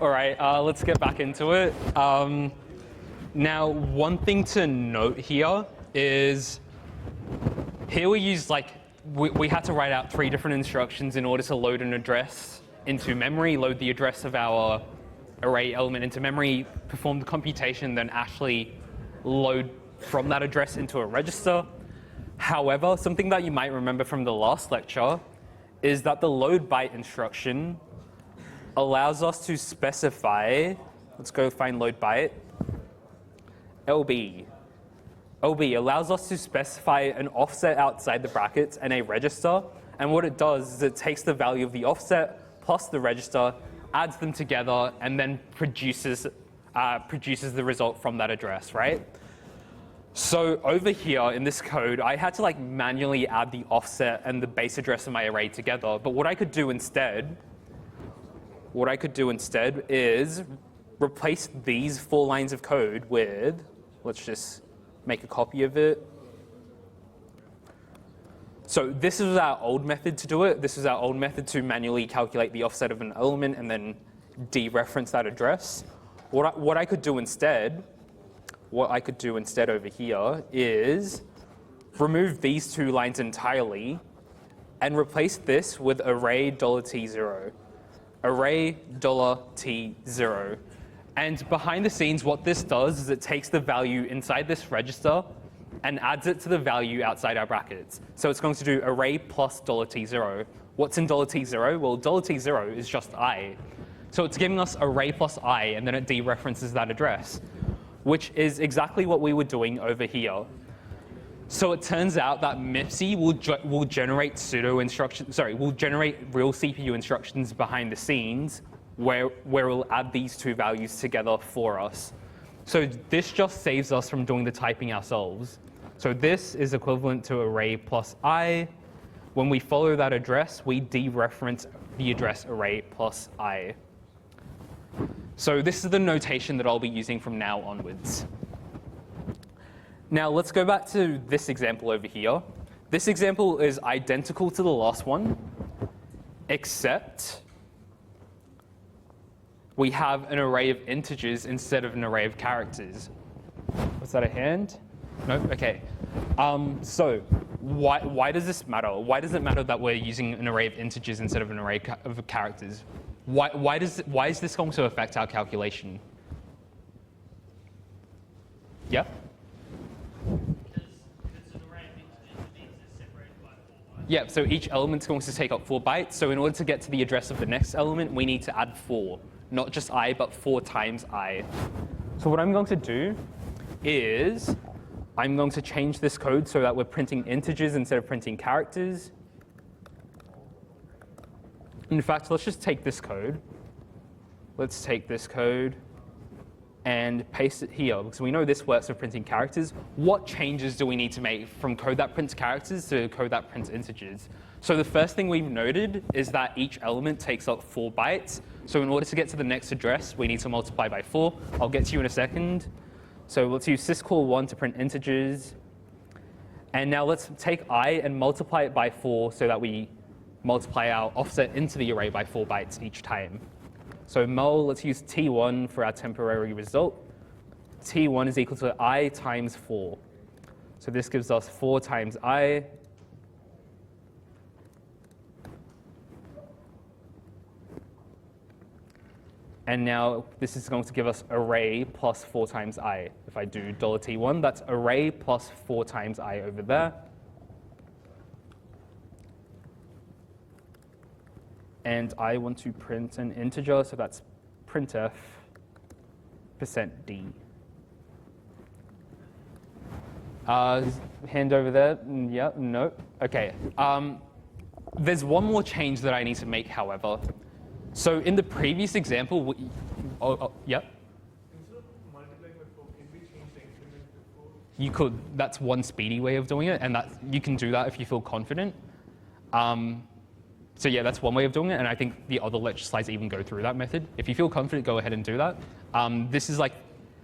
All right, let's get back into it. Now, one thing to note here is, here we use we had to write out 3 different instructions in order to load an address into memory, load the address of our array element into memory, perform the computation, then actually load from that address into a register. However, something that you might remember from the last lecture is that the load byte instruction allows us to specify, let's go find load byte, LB. LB allows us to specify an offset outside the brackets and a register. And what it does is it takes the value of the offset plus the register, adds them together, and then produces the result from that address, right? So over here in this code, I had to manually add the offset and the base address of my array together. But what I could do instead is replace these 4 lines of code with, let's just make a copy of it. So this is our old method to do it. This is our old method to manually calculate the offset of an element and then dereference that address. What I could do instead over here is remove these 2 lines entirely and replace this with array $t0. Array $t0. And behind the scenes, what this does is it takes the value inside this register and adds it to the value outside our brackets. So it's going to do array plus $t0. What's in $t0? Well, $t0 is just I. So it's giving us array plus I, and then it dereferences that address, which is exactly what we were doing over here. So it turns out that MIPC will generate will generate real CPU instructions behind the scenes where we'll add these 2 values together for us. So this just saves us from doing the typing ourselves. So this is equivalent to array plus I. When we follow that address, we dereference the address array plus I. So this is the notation that I'll be using from now onwards. Now let's go back to this example over here. This example is identical to the last one, except we have an array of integers instead of an array of characters. Was that a hand? No? OK. So why does this matter? Why does it matter that we're using an array of integers instead of an array of characters? Why is this going to affect our calculation? Yeah?
Because an array of integers is separated by 4 bytes.
Yeah, so each element's going to take up 4 bytes. So in order to get to the address of the next element, we need to add 4. Not just I, but 4 times I. So what I'm going to do is I'm going to change this code so that we're printing integers instead of printing characters. In fact, let's just take this code. Let's take this code and paste it here, because we know this works for printing characters. What changes do we need to make from code that prints characters to code that prints integers? So the first thing we've noted is that each element takes up 4 bytes. So in order to get to the next address, we need to multiply by 4. I'll get to you in a second. So let's use syscall1 to print integers. And now let's take I and multiply it by 4 so that we multiply our offset into the array by 4 bytes each time. So mul, let's use T1 for our temporary result. T1 is equal to I times 4. So this gives us 4 times I. And now this is going to give us array plus 4 times I. If I do $t1, that's array plus 4 times I over there. And I want to print an integer, so that's printf %d. Hand over there. Yeah, no. OK. There's one more change that I need to make, however. So in the previous example, yeah?
Instead of multiplying by 4, can we change the increment to 4?
You could. That's one speedy way of doing it, and you can do that if you feel confident. So yeah, that's one way of doing it, and I think the other lecture slides even go through that method. If you feel confident, go ahead and do that. This is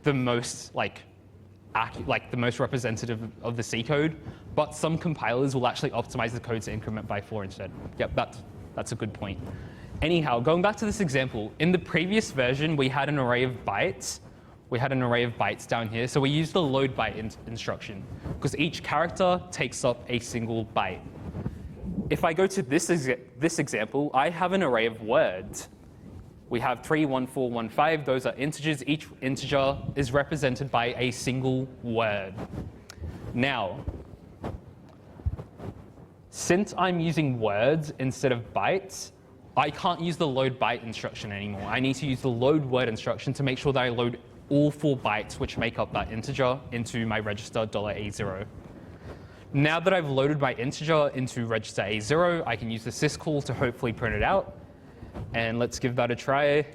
the most the most representative of the C code, but some compilers will actually optimize the code to increment by 4 instead. Yep, that's a good point. Anyhow, going back to this example, in the previous version, we had an array of bytes. We had an array of bytes down here, so we used the load byte instruction because each character takes up a single byte. If I go to this example, I have an array of words. We have 3, 1, 4, 1, 5. Those are integers. Each integer is represented by a single word. Now, since I'm using words instead of bytes, I can't use the load byte instruction anymore. I need to use the load word instruction to make sure that I load all 4 bytes which make up that integer into my register $A0. Now that I've loaded my integer into register A0, I can use the syscall to hopefully print it out. And let's give that a try.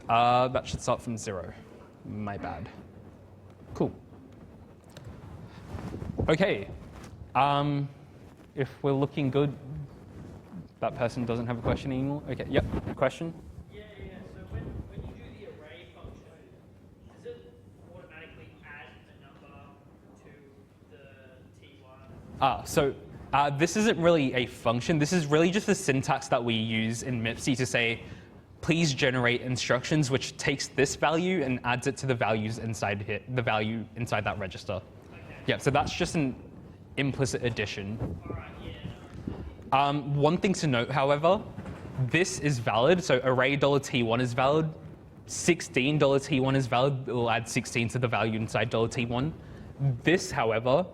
That should start from 0. My bad. Cool. OK. If we're looking good, that person doesn't have a question anymore. OK, yep, question?
Yeah. So when you do the array function, does it automatically add a number to the T1?
This isn't really a function. This is really just the syntax that we use in MIPC to say, please generate instructions which takes this value and adds it to the values inside here, the value inside that register.
Okay.
Yeah, so that's just an implicit addition.
All right, yeah.
One thing to note, however, this is valid. So array $T1 is valid. 16 $T1 is valid. It will add 16 to the value inside $T1. This, however,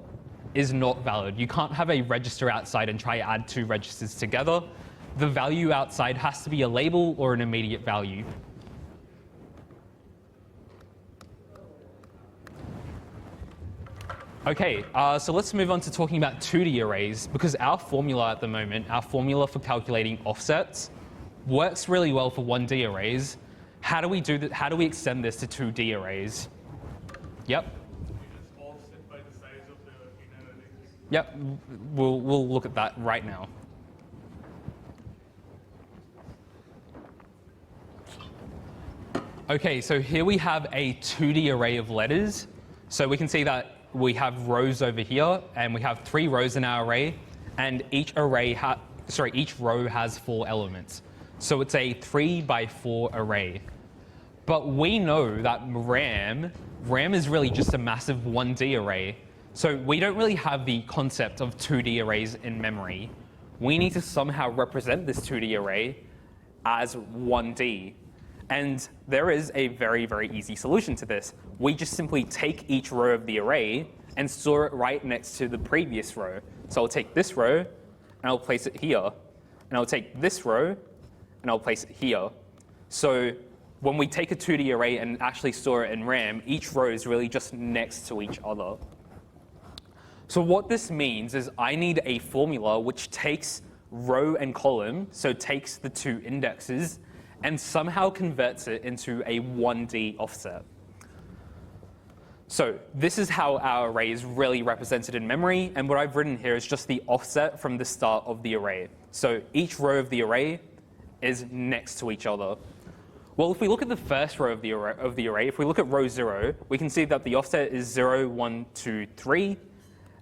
is not valid. You can't have a register outside and try to add 2 registers together. The value outside has to be a label or an immediate value. OK, so let's move on to talking about 2D arrays, because our formula at the moment, our formula for calculating offsets, works really well for 1D arrays. How do we do that? How do we extend this to 2D arrays? Yep. Yep, we'll look at that right now. OK, so here we have a 2D array of letters. So we can see that we have rows over here, and we have 3 rows in our array, and each row has 4 elements. So it's a 3 by 4 array. But we know that RAM is really just a massive 1D array. So we don't really have the concept of 2D arrays in memory. We need to somehow represent this 2D array as 1D. And there is a very, very easy solution to this. We just simply take each row of the array and store it right next to the previous row. So I'll take this row, and I'll place it here. And I'll take this row, and I'll place it here. So when we take a 2D array and actually store it in RAM, each row is really just next to each other. So what this means is I need a formula which takes row and column, so takes the 2 indexes, and somehow converts it into a 1D offset. So this is how our array is really represented in memory, and what I've written here is just the offset from the start of the array. So each row of the array is next to each other. Well, if we look at the first row of the array, if we look at row 0, we can see that the offset is 0, 1, 2, 3,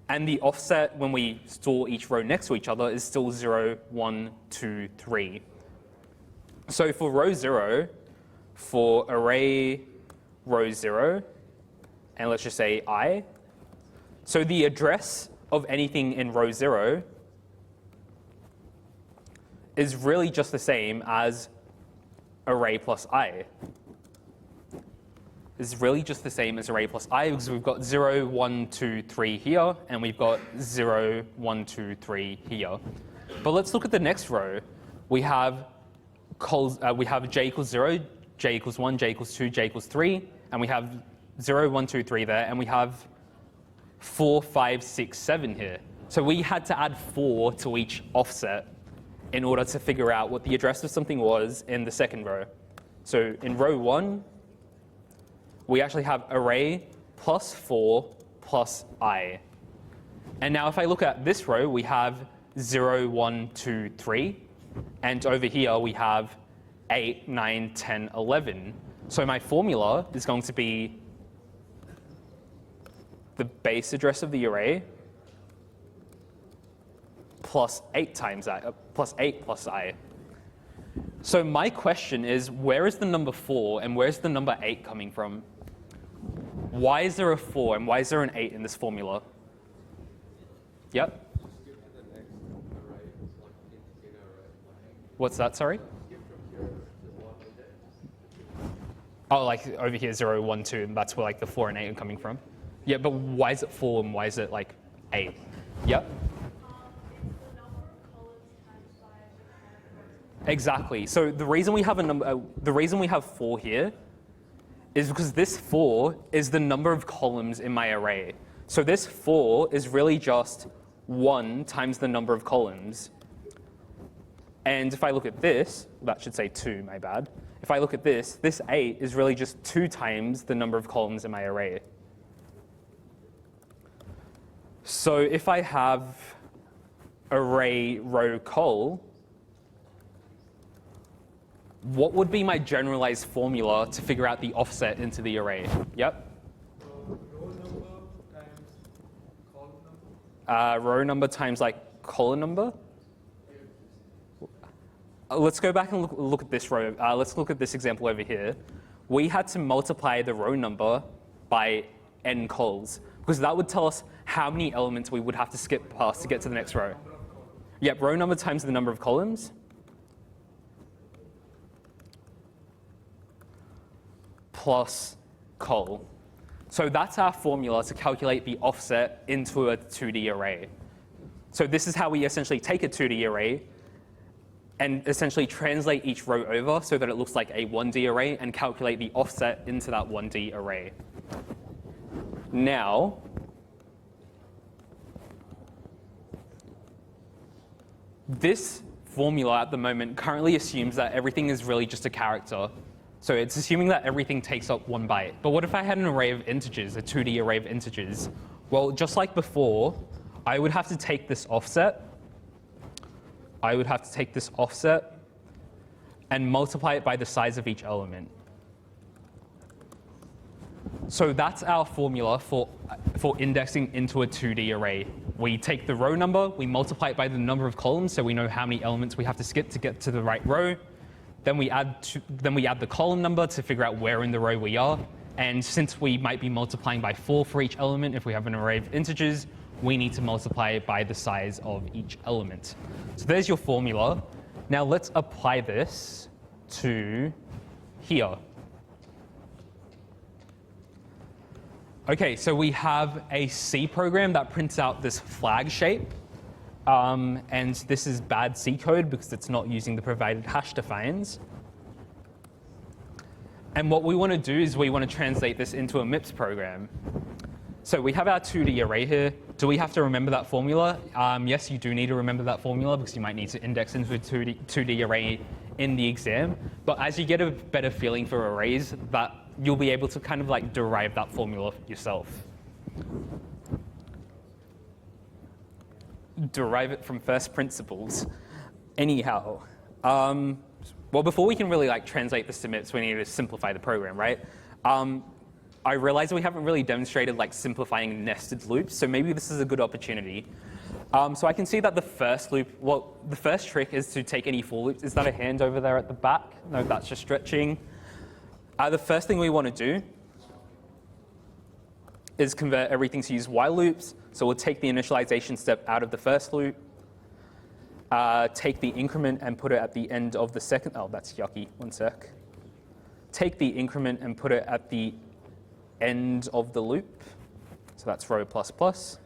and the offset when we store each row next to each other is still 0, 1, 2, 3. So for row 0, for array row 0, and let's just say I, so the address of anything in row 0 is really just the same as array plus I. Is really just the same as array plus I, because we've got 0, 1, 2, 3 here, and we've got 0, 1, 2, 3 here. But let's look at the next row. We have j equals 0, j equals 1, j equals 2, j equals 3, and we have 0, 1, 2, 3 there, and we have 4, 5, 6, 7 here. So we had to add 4 to each offset in order to figure out what the address of something was in the second row. So in row 1, we actually have array plus 4 plus I. And now if I look at this row, we have 0, 1, 2, 3. And over here, we have 8, 9, 10, 11. So my formula is going to be the base address of the array plus 8 times I, plus 8 plus I. So my question is, where is the number 4 and where's the number 8 coming from? Why is there a 4 and why is there an 8 in this formula? Yep. What's that, sorry? Oh, like over here, 0, 1, 2, and that's where like the 4 and 8 are coming from. Yeah, but why is it 4 and why is it like 8? Yep. Exactly. So the reason we have a number, the reason we have 4 here is because this 4 is the number of columns in my array. So this 4 is really just 1 times the number of columns. And if I look at this, that should say 2, my bad. If I look at this 8 is really just 2 times the number of columns in my array. So if I have array row col, what would be my generalized formula to figure out the offset into the array? Yep.
Row number times column number?
Row number times like column number? Let's go back and look at this row. Let's look at this example over here. We had to multiply the row number by n cols, because that would tell us how many elements we would have to skip past to get to the next row. Yep, row number times the number of columns. Plus col. So that's our formula to calculate the offset into a 2D array. So this is how we essentially take a 2D array and essentially translate each row over so that it looks like a 1D array and calculate the offset into that 1D array. Now, this formula at the moment currently assumes that everything is really just a character. So it's assuming that everything takes up 1 byte. But what if I had an array of integers, a 2D array of integers? Well, just like before, I would have to take this offset. And multiply it by the size of each element. So that's our formula for indexing into a 2D array. We take the row number, we multiply it by the number of columns, so we know how many elements we have to skip to get to the right row. Then we add the column number to figure out where in the row we are. And since we might be multiplying by 4 for each element, if we have an array of integers, we need to multiply it by the size of each element. So there's your formula. Now let's apply this to here. Okay, so we have a C program that prints out this flag shape. And this is bad C code because it's not using the provided hash defines. And what we want to do is we want to translate this into a MIPS program. So we have our 2D array here. Do we have to remember that formula? Yes, you do need to remember that formula because you might need to index into a 2D array in the exam. But as you get a better feeling for arrays, that you'll be able to kind of like derive that formula yourself. Derive it from first principles. Anyhow, well, before we can really like translate this to MIPS, we need to simplify the program, right? I realize we haven't really demonstrated like simplifying nested loops, so maybe this is a good opportunity. So I can see that the first loop, well, the first trick is to take any for loops. Is that a hand over there at the back? No, that's just stretching. The first thing we want to do is convert everything to use while loops. So we'll take the initialization step out of the first loop, take the increment and put it at the end of the second. Oh, that's yucky. One sec. Take the increment and put it at the end of the loop. So that's row plus plus.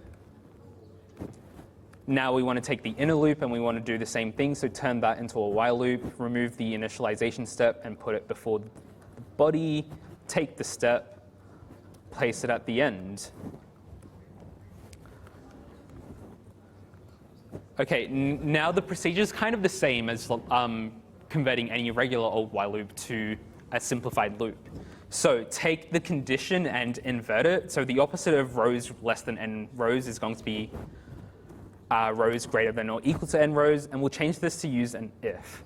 Now we want to take the inner loop and we want to do the same thing. So turn that into a while loop, remove the initialization step and put it before the body, take the step, place it at the end. Okay, now the procedure is kind of the same as converting any regular old while loop to a simplified loop. So take the condition and invert it. So the opposite of rows less than n rows is going to be rows greater than or equal to n rows, and we'll change this to use an if.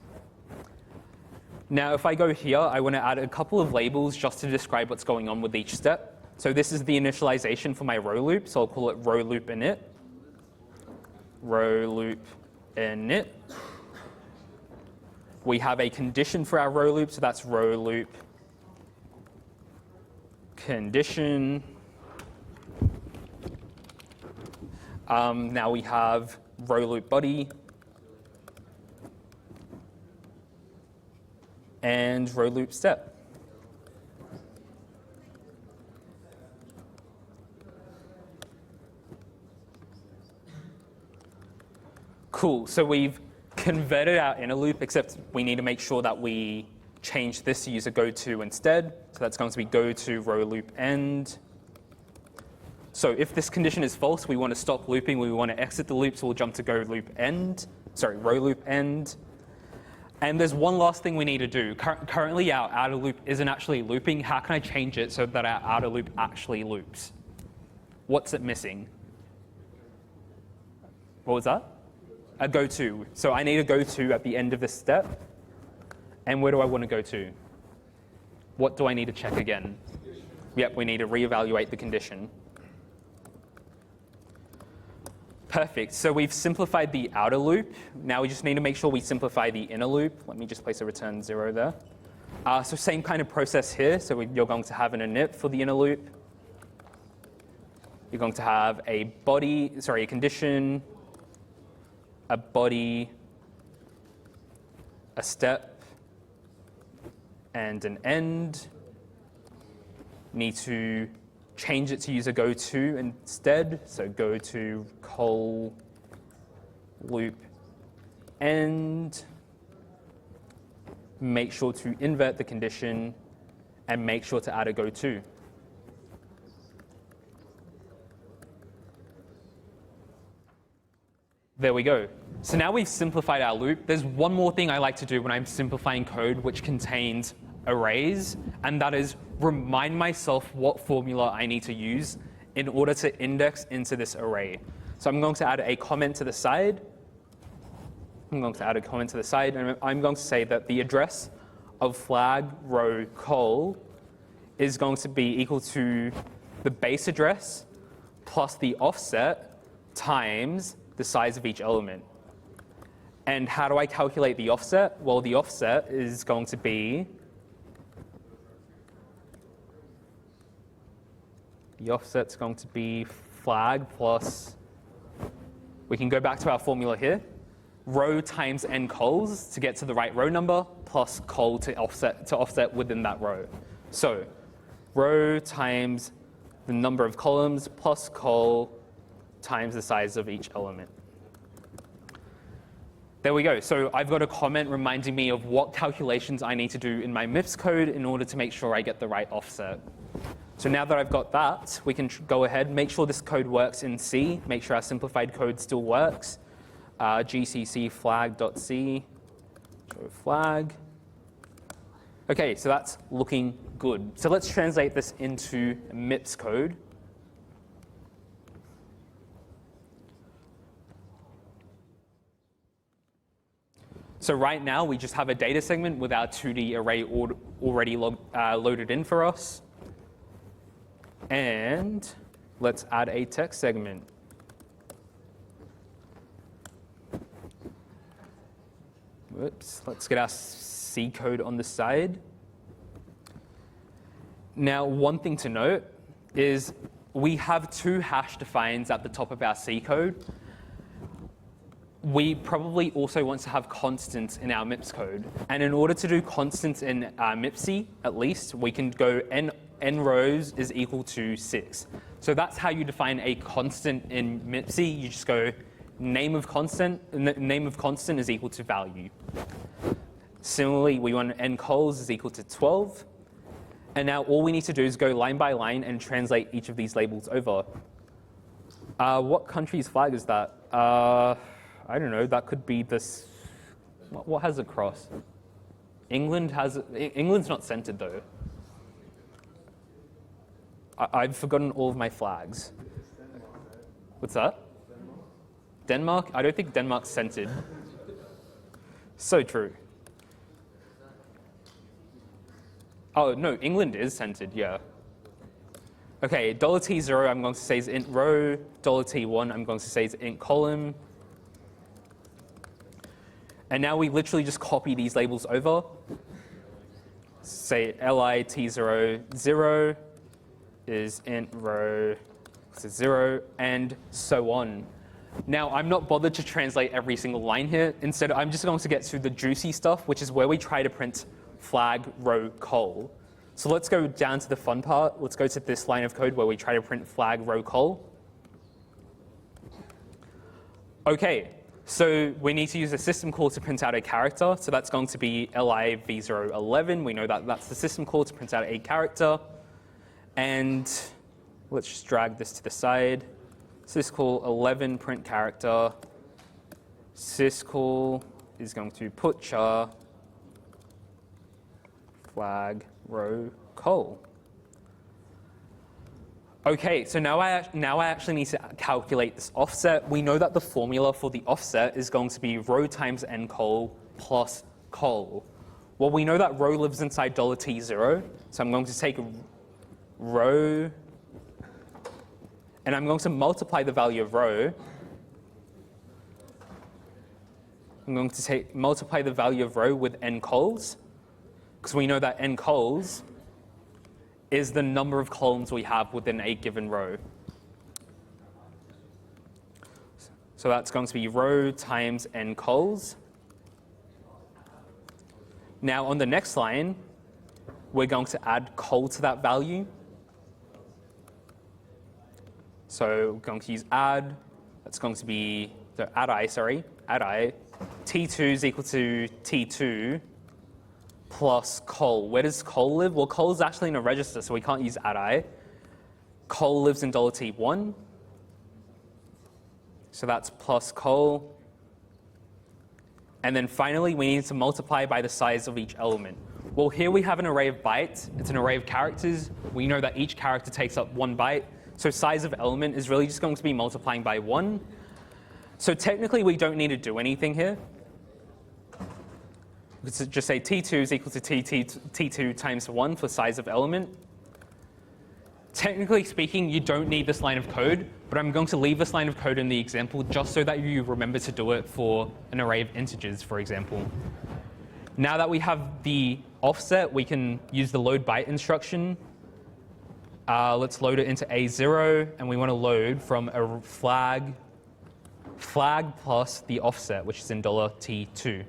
Now if I go here, I want to add a couple of labels just to describe what's going on with each step. So this is the initialization for my row loop, so I'll call it row loop init. Row loop init. We have a condition for our row loop, so that's row loop condition. Now we have row loop body and row loop step. Cool, so we've converted our inner loop, except we need to make sure that we change this to use a goTo instead. So that's going to be goTo row loop end. So if this condition is false, we want to stop looping, we want to exit the loop, so we'll jump to row loop end. And there's one last thing we need to do. Currently our outer loop isn't actually looping. How can I change it so that our outer loop actually loops? What's it missing? What was that? A goTo. So I need a goTo at the end of this step. And where do I want to go to? What do I need to check again? Yep, we need to reevaluate the condition. Perfect, so we've simplified the outer loop. Now we just need to make sure we simplify the inner loop. Let me just place a return 0 there. So same kind of process here. So you're going to have an init for the inner loop. You're going to have a condition, a body, a step, and an end. Need to change it to use a goTo instead. So goTo col loop end. Make sure to invert the condition and make sure to add a goTo. There we go. So now we've simplified our loop. There's one more thing I like to do when I'm simplifying code which contains arrays, and that is remind myself what formula I need to use in order to index into this array. So I'm going to add a comment to the side. And I'm going to say that the address of flag row col is going to be equal to the base address plus the offset times the size of each element. And how do I calculate the offset? Well, the offset is going to be flag plus, we can go back to our formula here, row times n cols to get to the right row number, plus col to offset within that row. So row times the number of columns plus col times the size of each element. There we go. So I've got a comment reminding me of what calculations I need to do in my MIPS code in order to make sure I get the right offset. So now that I've got that, we can go ahead, make sure this code works in C, make sure our simplified code still works. GCC flag.c, show flag. OK, so that's looking good. So let's translate this into MIPS code. So right now, we just have a data segment with our 2D array already loaded in for us. And let's add a text segment. Whoops, let's get our C code on the side. Now, one thing to note is we have two hash defines at the top of our C code. We probably also want to have constants in our MIPS code. And in order to do constants in MIPSy, at least, we can go n rows is equal to 6. So that's how you define a constant in MIPSy. You just go name of constant is equal to value. Similarly, we want n cols is equal to 12. And now all we need to do is go line by line and translate each of these labels over. What country's flag is that? I don't know, that could be this, what has a cross? England's not centered though. I've forgotten all of my flags. What's that? Denmark? I don't think Denmark's centered. So true. Oh no, England is centered, yeah. Okay, $T0 I'm going to say is int row, $T1 I'm going to say is int column. And now we literally just copy these labels over. Say li t0, 0 is int row to 0, and so on. Now, I'm not bothered to translate every single line here. Instead, I'm just going to get to the juicy stuff, which is where we try to print flag row col. So let's go down to the fun part. Let's go to this line of code where we try to print flag row col. OK, so we need to use a system call to print out a character. So that's going to be li v011. We know that that's the system call to print out a character. And let's just drag this to the side. Syscall 11 print character. Syscall is going to put char flag row col. OK, so now I actually need to calculate this offset. We know that the formula for the offset is going to be row times n col plus col. Well, we know that row lives inside $t0, so I'm going to take row, and I'm going to multiply the value of row. I'm going to multiply the value of row with n cols, because we know that n cols is the number of columns we have within a given row. So that's going to be row times n cols. Now on the next line, we're going to add col to that value. So we're going to use add. That's going to be the add I. T2 is equal to T2 plus col. Where does col live? Well, col is actually in a register, so we can't use add I. Col lives in $t1. So that's plus col. And then finally, we need to multiply by the size of each element. Well, here we have an array of bytes. It's an array of characters. We know that each character takes up 1 byte. So size of element is really just going to be multiplying by 1. So technically, we don't need to do anything here. We could just say T2 is equal to T2 times 1 for size of element. Technically speaking, you don't need this line of code, but I'm going to leave this line of code in the example just so that you remember to do it for an array of integers, for example. Now that we have the offset, we can use the load byte instruction. Let's load it into A0, and we want to load from a flag plus the offset, which is in $t2.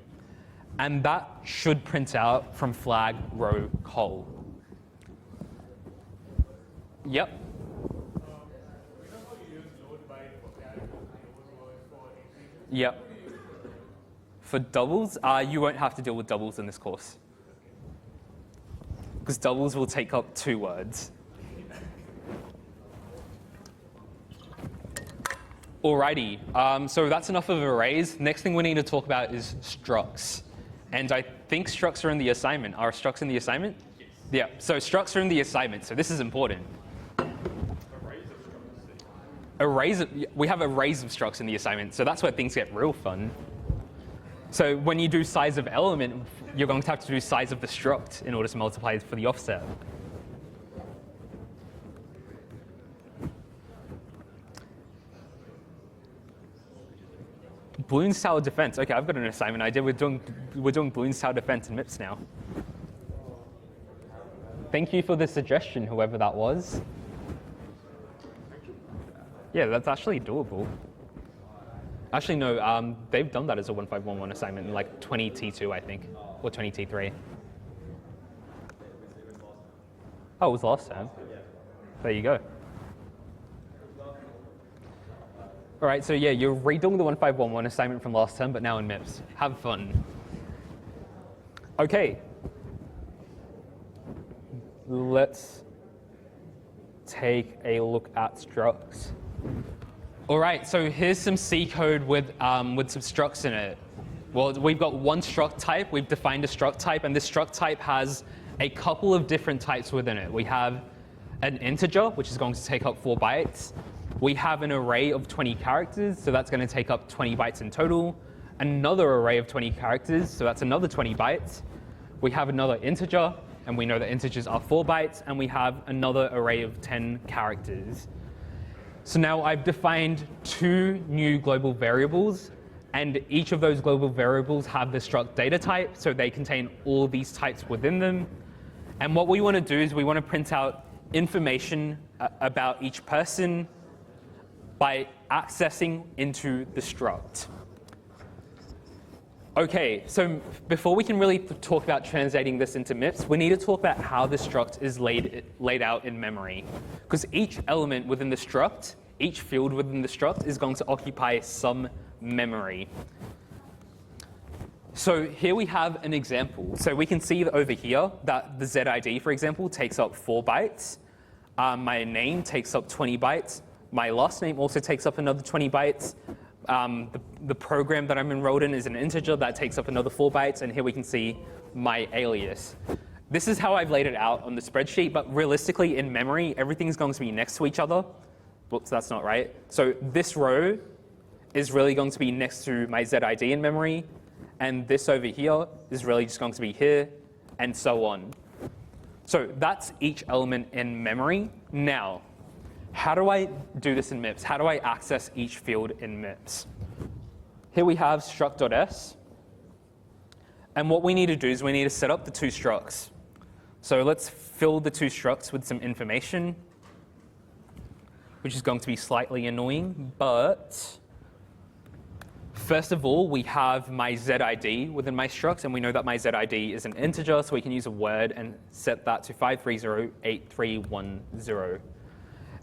And that should print out from flag row col. Yep. Yep. For doubles, you won't have to deal with doubles in this course, because doubles will take up 2 words. Alrighty, so that's enough of arrays. Next thing we need to talk about is structs. And I think structs are in the assignment. Are structs in the assignment? Yes. Yeah, so structs are in the assignment, so this is important. We have arrays of structs in the assignment, so that's where things get real fun. So when you do size of element, you're going to have to do size of the struct in order to multiply it for the offset. Bloons Tower Defense. OK, I've got an assignment idea. We're doing Bloons Tower Defense in MIPS now. Thank you for the suggestion, whoever that was. Yeah, that's actually doable. Actually, no, they've done that as a 1511 assignment in like 20T2, I think, or 20T3. Oh, it was last time. There you go. All right, so yeah, you're redoing the 1511 assignment from last term, but now in MIPS. Have fun. OK. Let's take a look at structs. All right, so here's some C code with some structs in it. Well, we've got one struct type. We've defined a struct type, and this struct type has a couple of different types within it. We have an integer, which is going to take up 4 bytes. We have an array of 20 characters, so that's going to take up 20 bytes in total. Another array of 20 characters, so that's another 20 bytes. We have another integer, and we know that integers are 4 bytes. And we have another array of 10 characters. So now I've defined 2 new global variables, And each of those global variables have the struct data type, so they contain all these types within them. And what we want to do is we want to print out information about each person by accessing into the struct. Okay, so before we can really talk about translating this into MIPS, we need to talk about how the struct is laid out in memory. Because each element within the struct, each field within the struct is going to occupy some memory. So here we have an example. So we can see that over here that the ZID, for example, takes up 4 bytes. My name takes up 20 bytes. My last name also takes up another 20 bytes. The program that I'm enrolled in is an integer that takes up another 4 bytes. And here we can see my alias. This is how I've laid it out on the spreadsheet. But realistically, in memory, everything's going to be next to each other. Whoops, that's not right. So this row is really going to be next to my ZID in memory. And this over here is really just going to be here, and so on. So that's each element in memory. Now, how do I do this in MIPS? How do I access each field in MIPS? Here we have struct.s. And what we need to do is we need to set up the 2 structs. So let's fill the 2 structs with some information, which is going to be slightly annoying, but first of all, we have my ZID within my struct, and we know that my ZID is an integer, so we can use a word and set that to 5308310.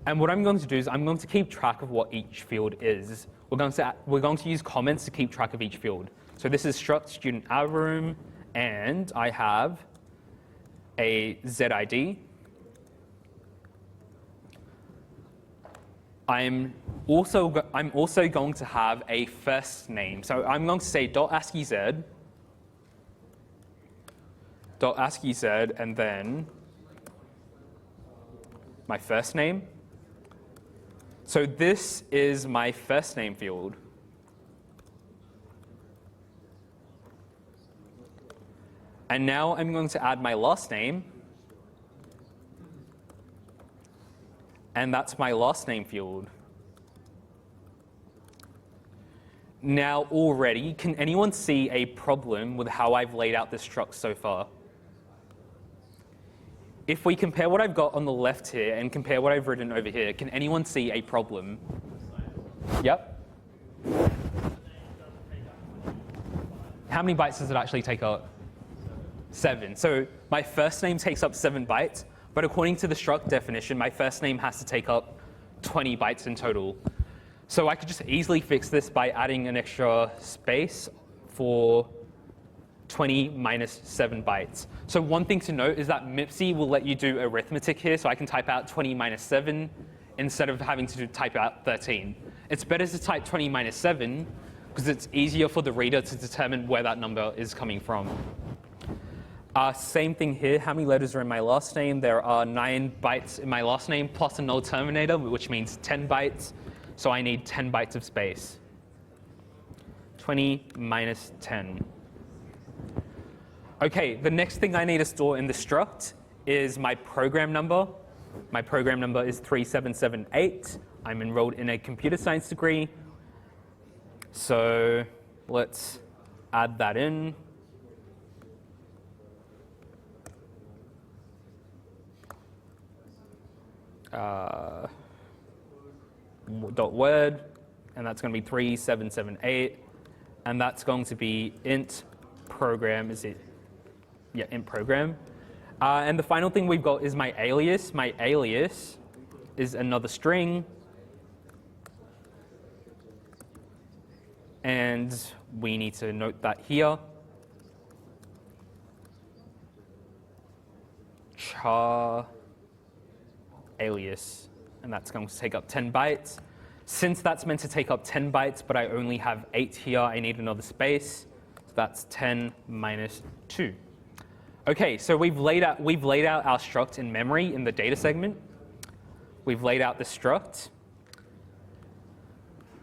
And what I'm going to do is I'm going to keep track of what each field is. We're going to use comments to keep track of each field. So this is struct student algorithm, and I have a ZID. I'm also going to have a first name. So I'm going to say .ASCII-Z, and then my first name. So this is my first name field. And now I'm going to add my last name. And that's my last name field. Now already, can anyone see a problem with how I've laid out this struct so far? If we compare what I've got on the left here and compare what I've written over here, can anyone see a problem? Yep. How many bytes does it actually take up? 7. So my first name takes up 7 bytes. But according to the struct definition, my first name has to take up 20 bytes in total. So I could just easily fix this by adding an extra space for 20 minus 7 bytes. So one thing to note is that MIPSy will let you do arithmetic here, so I can type out 20 minus 7 instead of having to type out 13. It's better to type 20 minus 7 because it's easier for the reader to determine where that number is coming from. Same thing here, how many letters are in my last name? There are 9 bytes in my last name plus a null terminator, which means 10 bytes. So I need 10 bytes of space. 20 minus 10. OK, the next thing I need to store in the struct is my program number. My program number is 3778. I'm enrolled in a computer science degree. So let's add that in. .word, and that's going to be 3778, and that's going to be int program. Is it? Yeah, int program. And the final thing we've got is my alias. My alias is another string, and we need to note that here. Char alias, and that's going to take up 10 bytes. Since that's meant to take up 10 bytes, but I only have 8 here, I need another space. So that's 10 minus 2. OK, so we've laid out our struct in memory in the data segment. We've laid out the struct.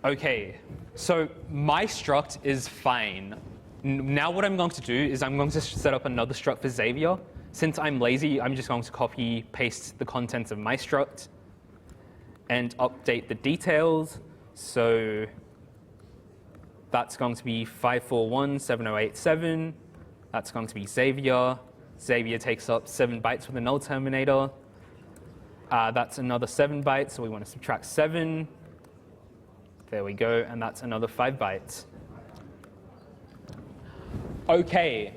OK, so my struct is fine. Now what I'm going to do is I'm going to set up another struct for Xavier. Since I'm lazy, I'm just going to copy, paste the contents of my struct and update the details. So That's going to be 5417087. That's going to be Xavier. Xavier takes up 7 bytes with the null terminator. That's another 7 bytes, so we want to subtract 7. There we go, and that's another 5 bytes. Okay,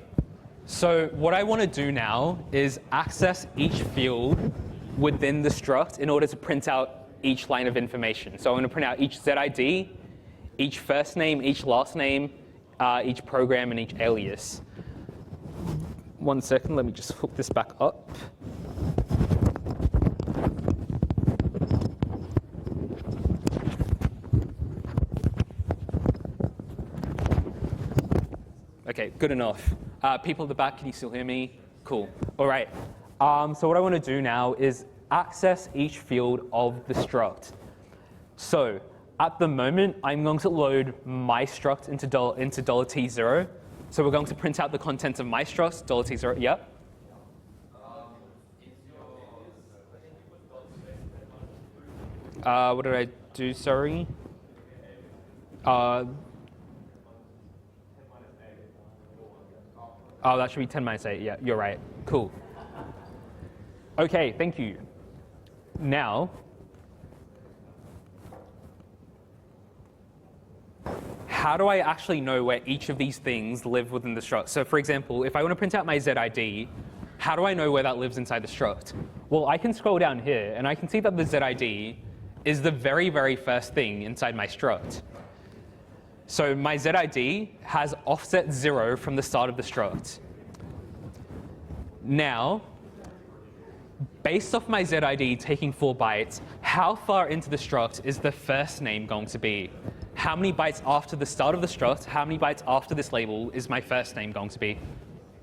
so what I want to do now is access each field within the struct in order to print out each line of information. So I'm going to print out each ZID, each first name, each last name, each program, and each alias. 1 second, let me just hook this back up. Okay, good enough. People at the back, can you still hear me? Cool. All right. So what I want to do now is access each field of the struct. So at the moment, I'm going to load my struct into $T0. So we're going to print out the contents of my struct, $T0. Yep. What did I do? Sorry. Oh, that should be 10 minus 8. Yeah, you're right. Cool. Okay, thank you. Now, how do I actually know where each of these things live within the struct? So for example, if I want to print out my ZID, how do I know where that lives inside the struct? Well, I can scroll down here, and I can see that the ZID is the very, very first thing inside my struct. So my ZID has offset 0 from the start of the struct. Now, based off my ZID taking 4 bytes, how far into the struct is the first name going to be? How many bytes after the start of the struct, how many bytes after this label is my first name going to be?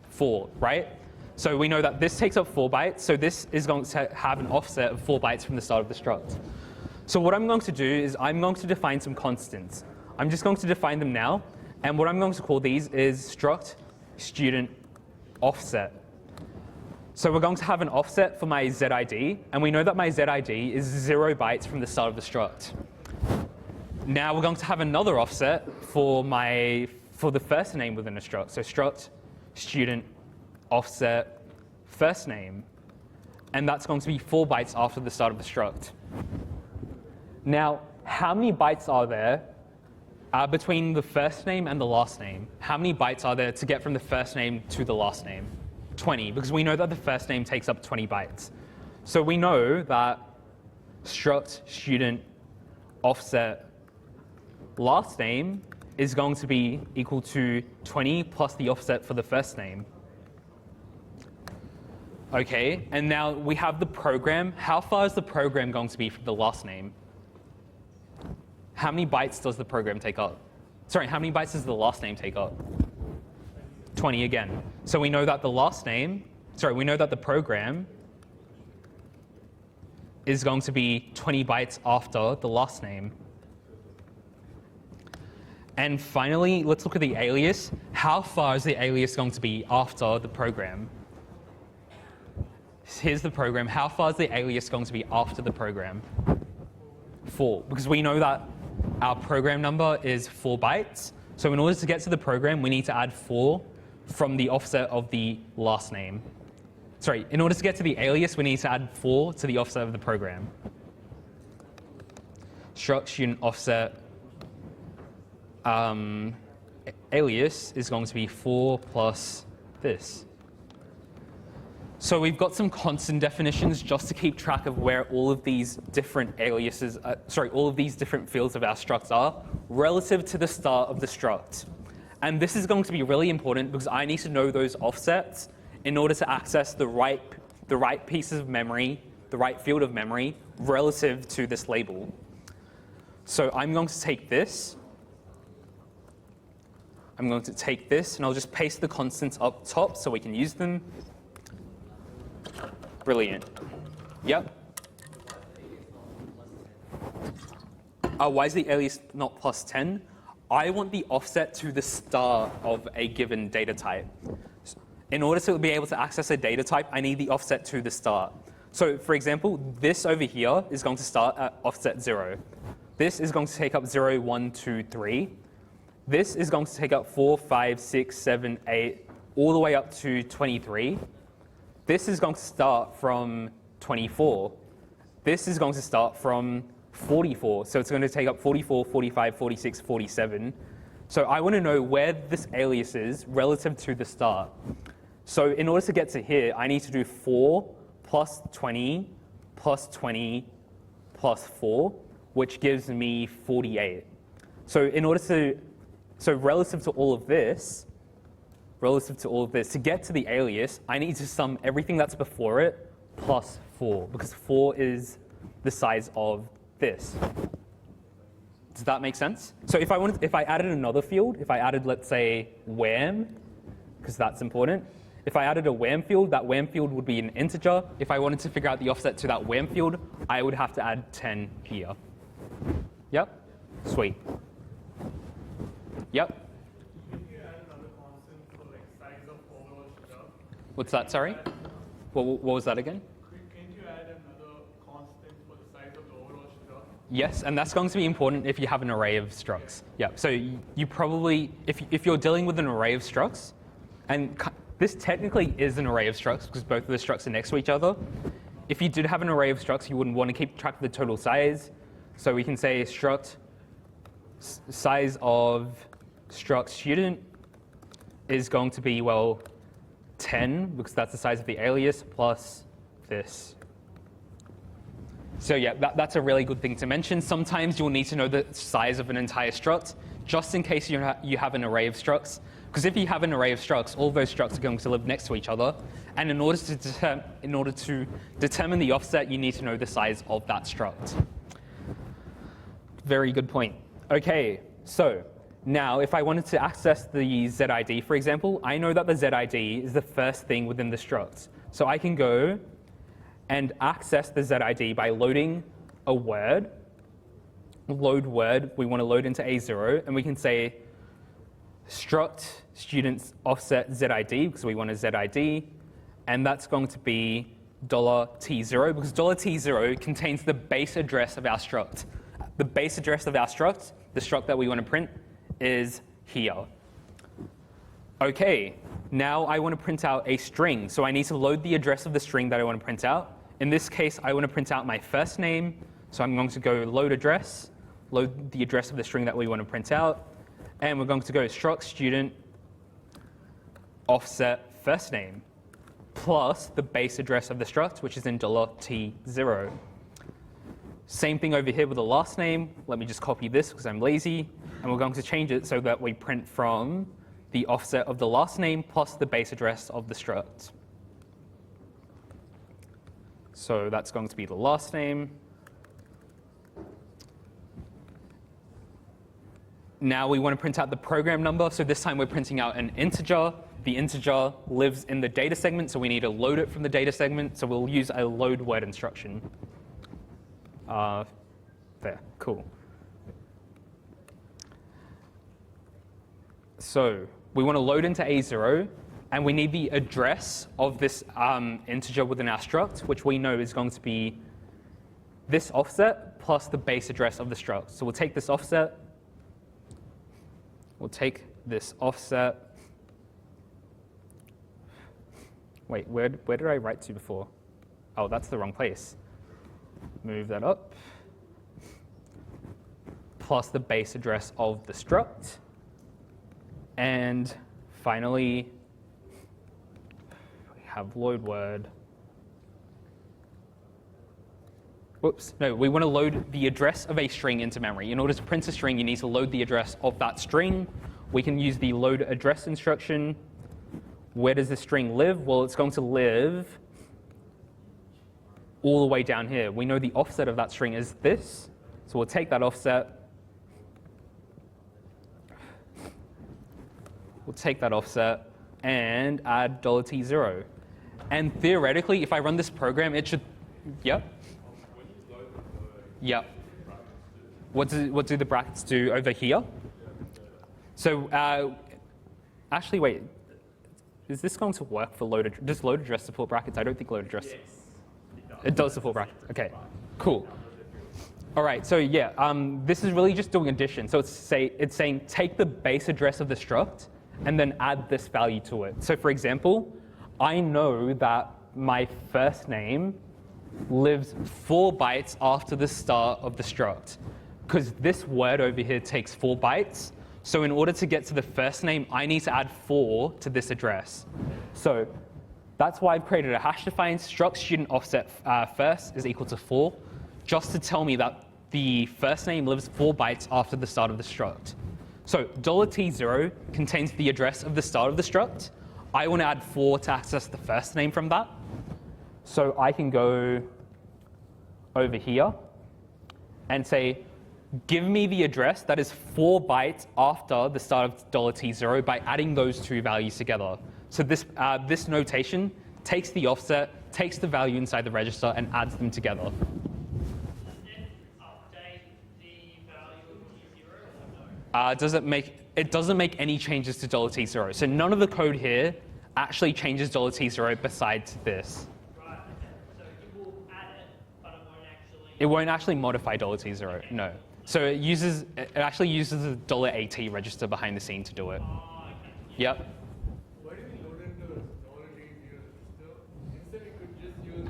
4, right? So we know that this takes up 4 bytes, so this is going to have an offset of 4 bytes from the start of the struct. So what I'm going to do is I'm going to define some constants. I'm just going to define them now, and what I'm going to call these is struct student offset. So we're going to have an offset for my ZID, and we know that my ZID is 0 bytes from the start of the struct. Now we're going to have another offset for the first name within a struct. So struct student offset first name, and that's going to be 4 bytes after the start of the struct. Now, how many bytes are there between the first name and the last name? How many bytes are there to get from the first name to the last name? 20, because we know that the first name takes up 20 bytes. So we know that struct student offset last name is going to be equal to 20 plus the offset for the first name. Okay, and now we have the program. How far is the program going to be from the last name? How many bytes does the program take up? Sorry, how many bytes does the last name take up? 20 again. So we know that the program is going to be 20 bytes after the last name. And finally, let's look at the alias. How far is the alias going to be after the program? Here's the program. How far is the alias going to be after the program? 4, because we know that our program number is 4 bytes. So in order to get to the program, we need to add 4 from the offset of the last name. Sorry, in order to get to the alias, we need to add 4 to the offset of the program. Struct student offset alias is going to be 4 plus this. So we've got some constant definitions just to keep track of where all of these different aliases, all of these different fields of our struct are relative to the start of the struct. And this is going to be really important because I need to know those offsets in order to access the right pieces of memory, the right field of memory relative to this label. So I'm going to take this. I'm going to take this, and I'll just paste the constants up top so we can use them. Brilliant. Yep. Why is the alias not plus 10? I want the offset to the start of a given data type. In order to be able to access a data type, I need the offset to the start. So for example, this over here is going to start at offset 0. This is going to take up 0, 1, 2, 3. This is going to take up 4, 5, 6, 7, 8, all the way up to 23. This is going to start from 24. This is going to start from 44. So it's going to take up 44, 45, 46, 47. So I want to know where this alias is relative to the start. So in order to get to here, I need to do 4 plus 20 plus 20 plus 4, which gives me 48. So relative to all of this, to get to the alias, I need to sum everything that's before it plus 4, because 4 is the size of this. Does that make sense? So if I added another field, if I added, let's say, wham, because that's important. If I added a wham field, that wham field would be an integer. If I wanted to figure out the offset to that wham field, I would have to add 10 here. Yep? Sweet. Yep?
Can you add another constant for like size of overall sugar?
What's that, sorry? What was that again?
Can't you add another constant for the size of the overall sugar?
Yes, and that's going to be important if you have an array of structs. Yeah, so you probably, if you're dealing with an array of structs, and this technically is an array of structs because both of the structs are next to each other. If you did have an array of structs, you wouldn't want to keep track of the total size. So we can say struct size of struct student is going to be, well, 10, because that's the size of the alias, plus this. So yeah, that's a really good thing to mention. Sometimes you'll need to know the size of an entire struct, just in case you have an array of structs. Because if you have an array of structs, all those structs are going to live next to each other. And in order to determine the offset, you need to know the size of that struct. Very good point. OK, so now if I wanted to access the ZID, for example, I know that the ZID is the first thing within the struct. So I can go and access the ZID by loading a word. Load word, we want to load into A0, and we can say struct students offset ZID, because we want a ZID, and that's going to be $T0, because $T0 contains the base address of our struct. The base address of our struct, the struct that we want to print, is here. OK, now I want to print out a string, so I need to load the address of the string that I want to print out. In this case, I want to print out my first name, so I'm going to go load address, load the address of the string that we want to print out, and we're going to go struct student offset first name plus the base address of the struct, which is in $T0. Same thing over here with the last name. Let me just copy this because I'm lazy. And we're going to change it so that we print from the offset of the last name plus the base address of the struct. So that's going to be the last name. Now we want to print out the program number. So this time we're printing out an integer. The integer lives in the data segment, so we need to load it from the data segment. So we'll use a load word instruction. There, cool. So we want to load into A0, and we need the address of this integer within our struct, which we know is going to be this offset plus the base address of the struct. So we'll take this offset. We'll take this offset. Wait, where did I write to before? Oh, that's the wrong place. Move that up. Plus the base address of the struct. And finally, we have load word. Whoops, no, we want to load the address of a string into memory. In order to print a string, you need to load the address of that string. We can use the load address instruction. Where does the string live? Well, it's going to live all the way down here. We know the offset of that string is this. So we'll take that offset. We'll take that offset and add $T0. And theoretically, if I run this program, it should, yep. Yep. What do the brackets do over here? So actually, wait. Is this going to work for load address? Does load address support brackets? I don't think load address.
Yes,
It does support brackets. OK, cool. All right, so yeah, this is really just doing addition. So it's saying take the base address of the struct and then add this value to it. So for example, I know that my first name lives 4 bytes after the start of the struct, because this word over here takes 4 bytes. So in order to get to the first name, I need to add 4 to this address. So that's why I've created a hash-defined struct student offset first is equal to 4, just to tell me that the first name lives 4 bytes after the start of the struct. So $T0 contains the address of the start of the struct. I want to add 4 to access the first name from that. So I can go over here and say, give me the address that is 4 bytes after the start of $T0 by adding those two values together. So this notation takes the offset, takes the value inside the register, and adds them together.
Does it update the value of T0 or no?
It doesn't make any changes to $T0. So none of the code here actually changes $T0 besides this.
Right, okay. So it will add it, but
It won't actually modify $T0, no. So it actually uses a $AT register behind the scene to do it.
Oh, okay.
Yep.
Why do we load into $0 register? Instead, we could just use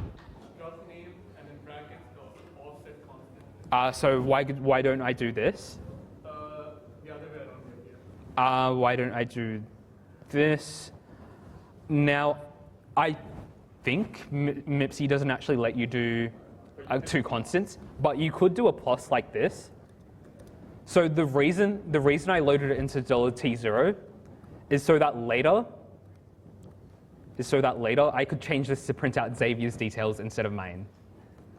struct name and then brackets the offset constant.
So why don't I do this?
The other way around here. Yeah.
Why don't I do this? Now, I think MIPC doesn't actually let you do 2 constants, but you could do a plus like this. So the reason I loaded it into $T0 is so that later I could change this to print out Xavier's details instead of mine.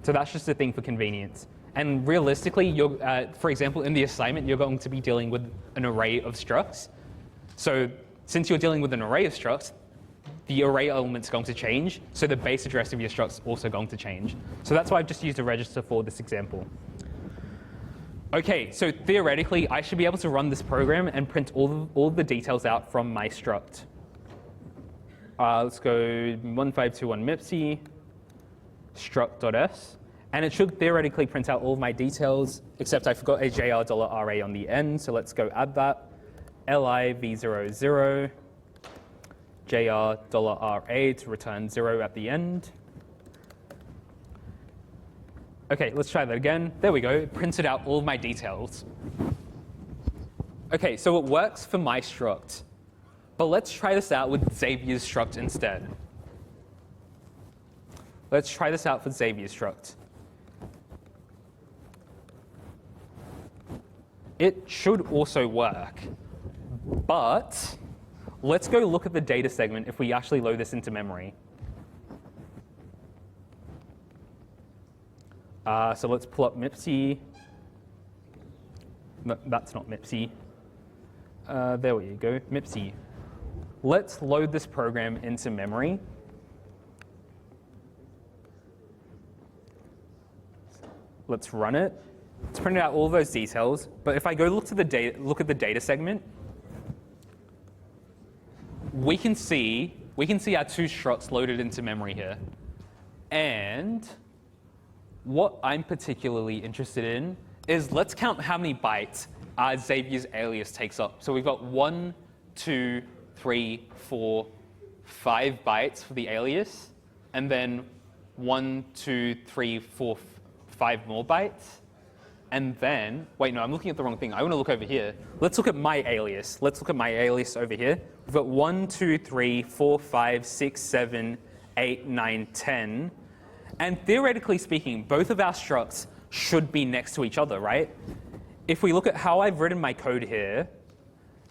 So that's just a thing for convenience. And realistically, for example, in the assignment, you're going to be dealing with an array of structs. So since you're dealing with an array of structs, the array element's going to change, so the base address of your struct's also going to change. So that's why I've just used a register for this example. OK, so theoretically, I should be able to run this program and print all the details out from my struct. Let's go 1521 MIPC, struct.s. And it should theoretically print out all of my details, except I forgot a $RA on the end. So let's go add that. li v00 $RA to return 0 at the end. OK, let's try that again. There we go. It printed out all of my details. OK, so it works for my struct. But let's try this out with Xavier's struct instead. Let's try this out for Xavier's struct. It should also work. But let's go look at the data segment if we actually load this into memory. So let's pull up MIPC. No, that's not MIPC. There we go, MIPC. Let's load this program into memory. Let's run it. It's printed out all those details. But if I go look at the data segment, we can see our 2 structs loaded into memory here. And what I'm particularly interested in is let's count how many bytes Xavier's alias takes up. So we've got 1, 2, 3, 4, 5 bytes for the alias, and then 1, 2, 3, 4, 5 more bytes. And then, wait, no, I'm looking at the wrong thing. I want to look over here. Let's look at my alias. Let's look at my alias over here. We've got 1, 2, 3, 4, 5, 6, 7, 8, 9, 10. And theoretically speaking, both of our structs should be next to each other, right? If we look at how I've written my code here,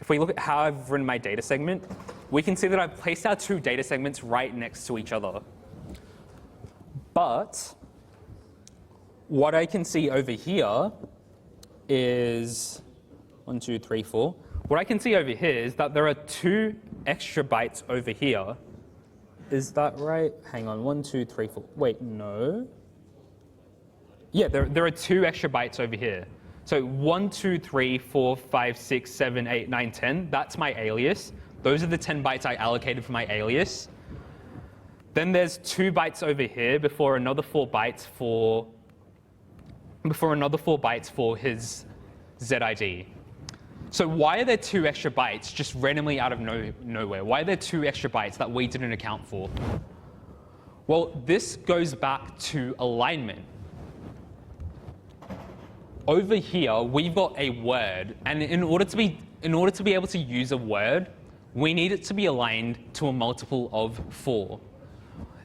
if we look at how I've written my data segment, we can see that I've placed our 2 data segments right next to each other. But what I can see over here is 1, 2, 3, 4. What I can see over here is that there are 2 extra bytes over here. Is that right? Hang on, 1, 2, 3, 4. Wait, no. Yeah, there are 2 extra bytes over here. So 1, 2, 3, 4, 5, 6, 7, 8, 9, 10. That's my alias. Those are the 10 bytes I allocated for my alias. Then there's 2 bytes over here before another 4 bytes for before another 4 bytes for his ZID. So why are there 2 extra bytes just randomly out of nowhere? Why are there 2 extra bytes that we didn't account for? Well, this goes back to alignment. Over here, we've got a word, and in order to be able to use a word, we need it to be aligned to a multiple of 4.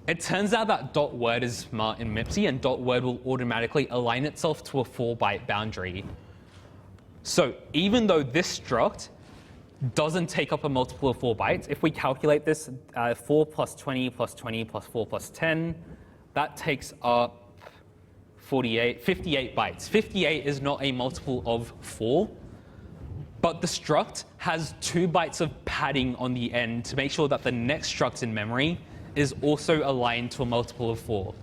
It turns out that dot word is smart in MIPSy, and dot word will automatically align itself to a 4-byte boundary. So even though this struct doesn't take up a multiple of 4 bytes, if we calculate this, 4 plus 20 plus 20 plus 4 plus 10, that takes up 58 bytes. 58 is not a multiple of 4, but the struct has 2 bytes of padding on the end to make sure that the next struct in memory is also aligned to a multiple of 4.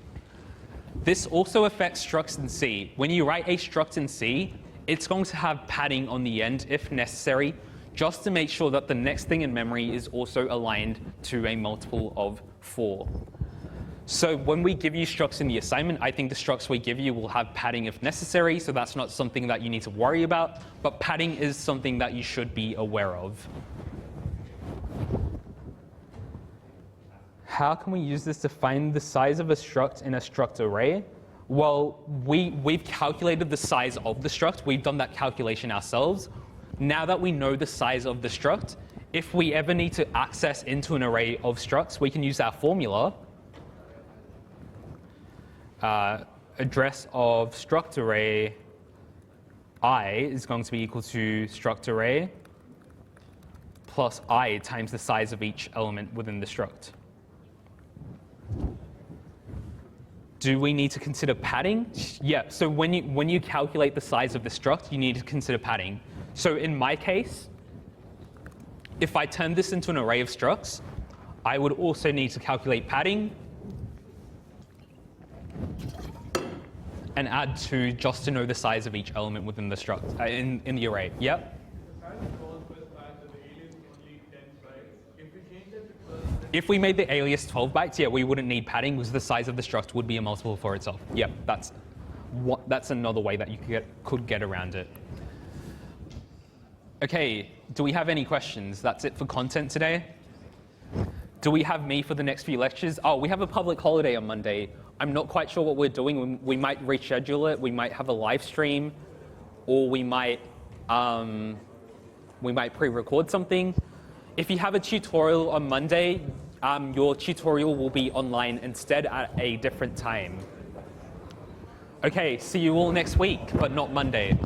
This also affects structs in C. When you write a struct in C, it's going to have padding on the end if necessary, just to make sure that the next thing in memory is also aligned to a multiple of 4. So when we give you structs in the assignment, I think the structs we give you will have padding if necessary, so that's not something that you need to worry about, but padding is something that you should be aware of. How can we use this to find the size of a struct in a struct array? Well, we've calculated the size of the struct. We've done that calculation ourselves. Now that we know the size of the struct, if we ever need to access into an array of structs, we can use our formula. Address of struct array I is going to be equal to struct array plus I times the size of each element within the struct. Do we need to consider padding? Yeah, so when you calculate the size of the struct, you need to consider padding. So in my case, if I turn this into an array of structs, I would also need to calculate padding and add 2 just to know the size of each element within the struct, in the array. Yep? If we made the alias 12 bytes, yeah, we wouldn't need padding because the size of the struct would be a multiple for itself. Yep, that's another way that you could get around it. Okay, do we have any questions? That's it for content today. Do we have me for the next few lectures? Oh, we have a public holiday on Monday. I'm not quite sure what we're doing. We might reschedule it. We might have a live stream, or we might pre-record something. If you have a tutorial on Monday, your tutorial will be online instead at a different time. Okay, see you all next week, but not Monday.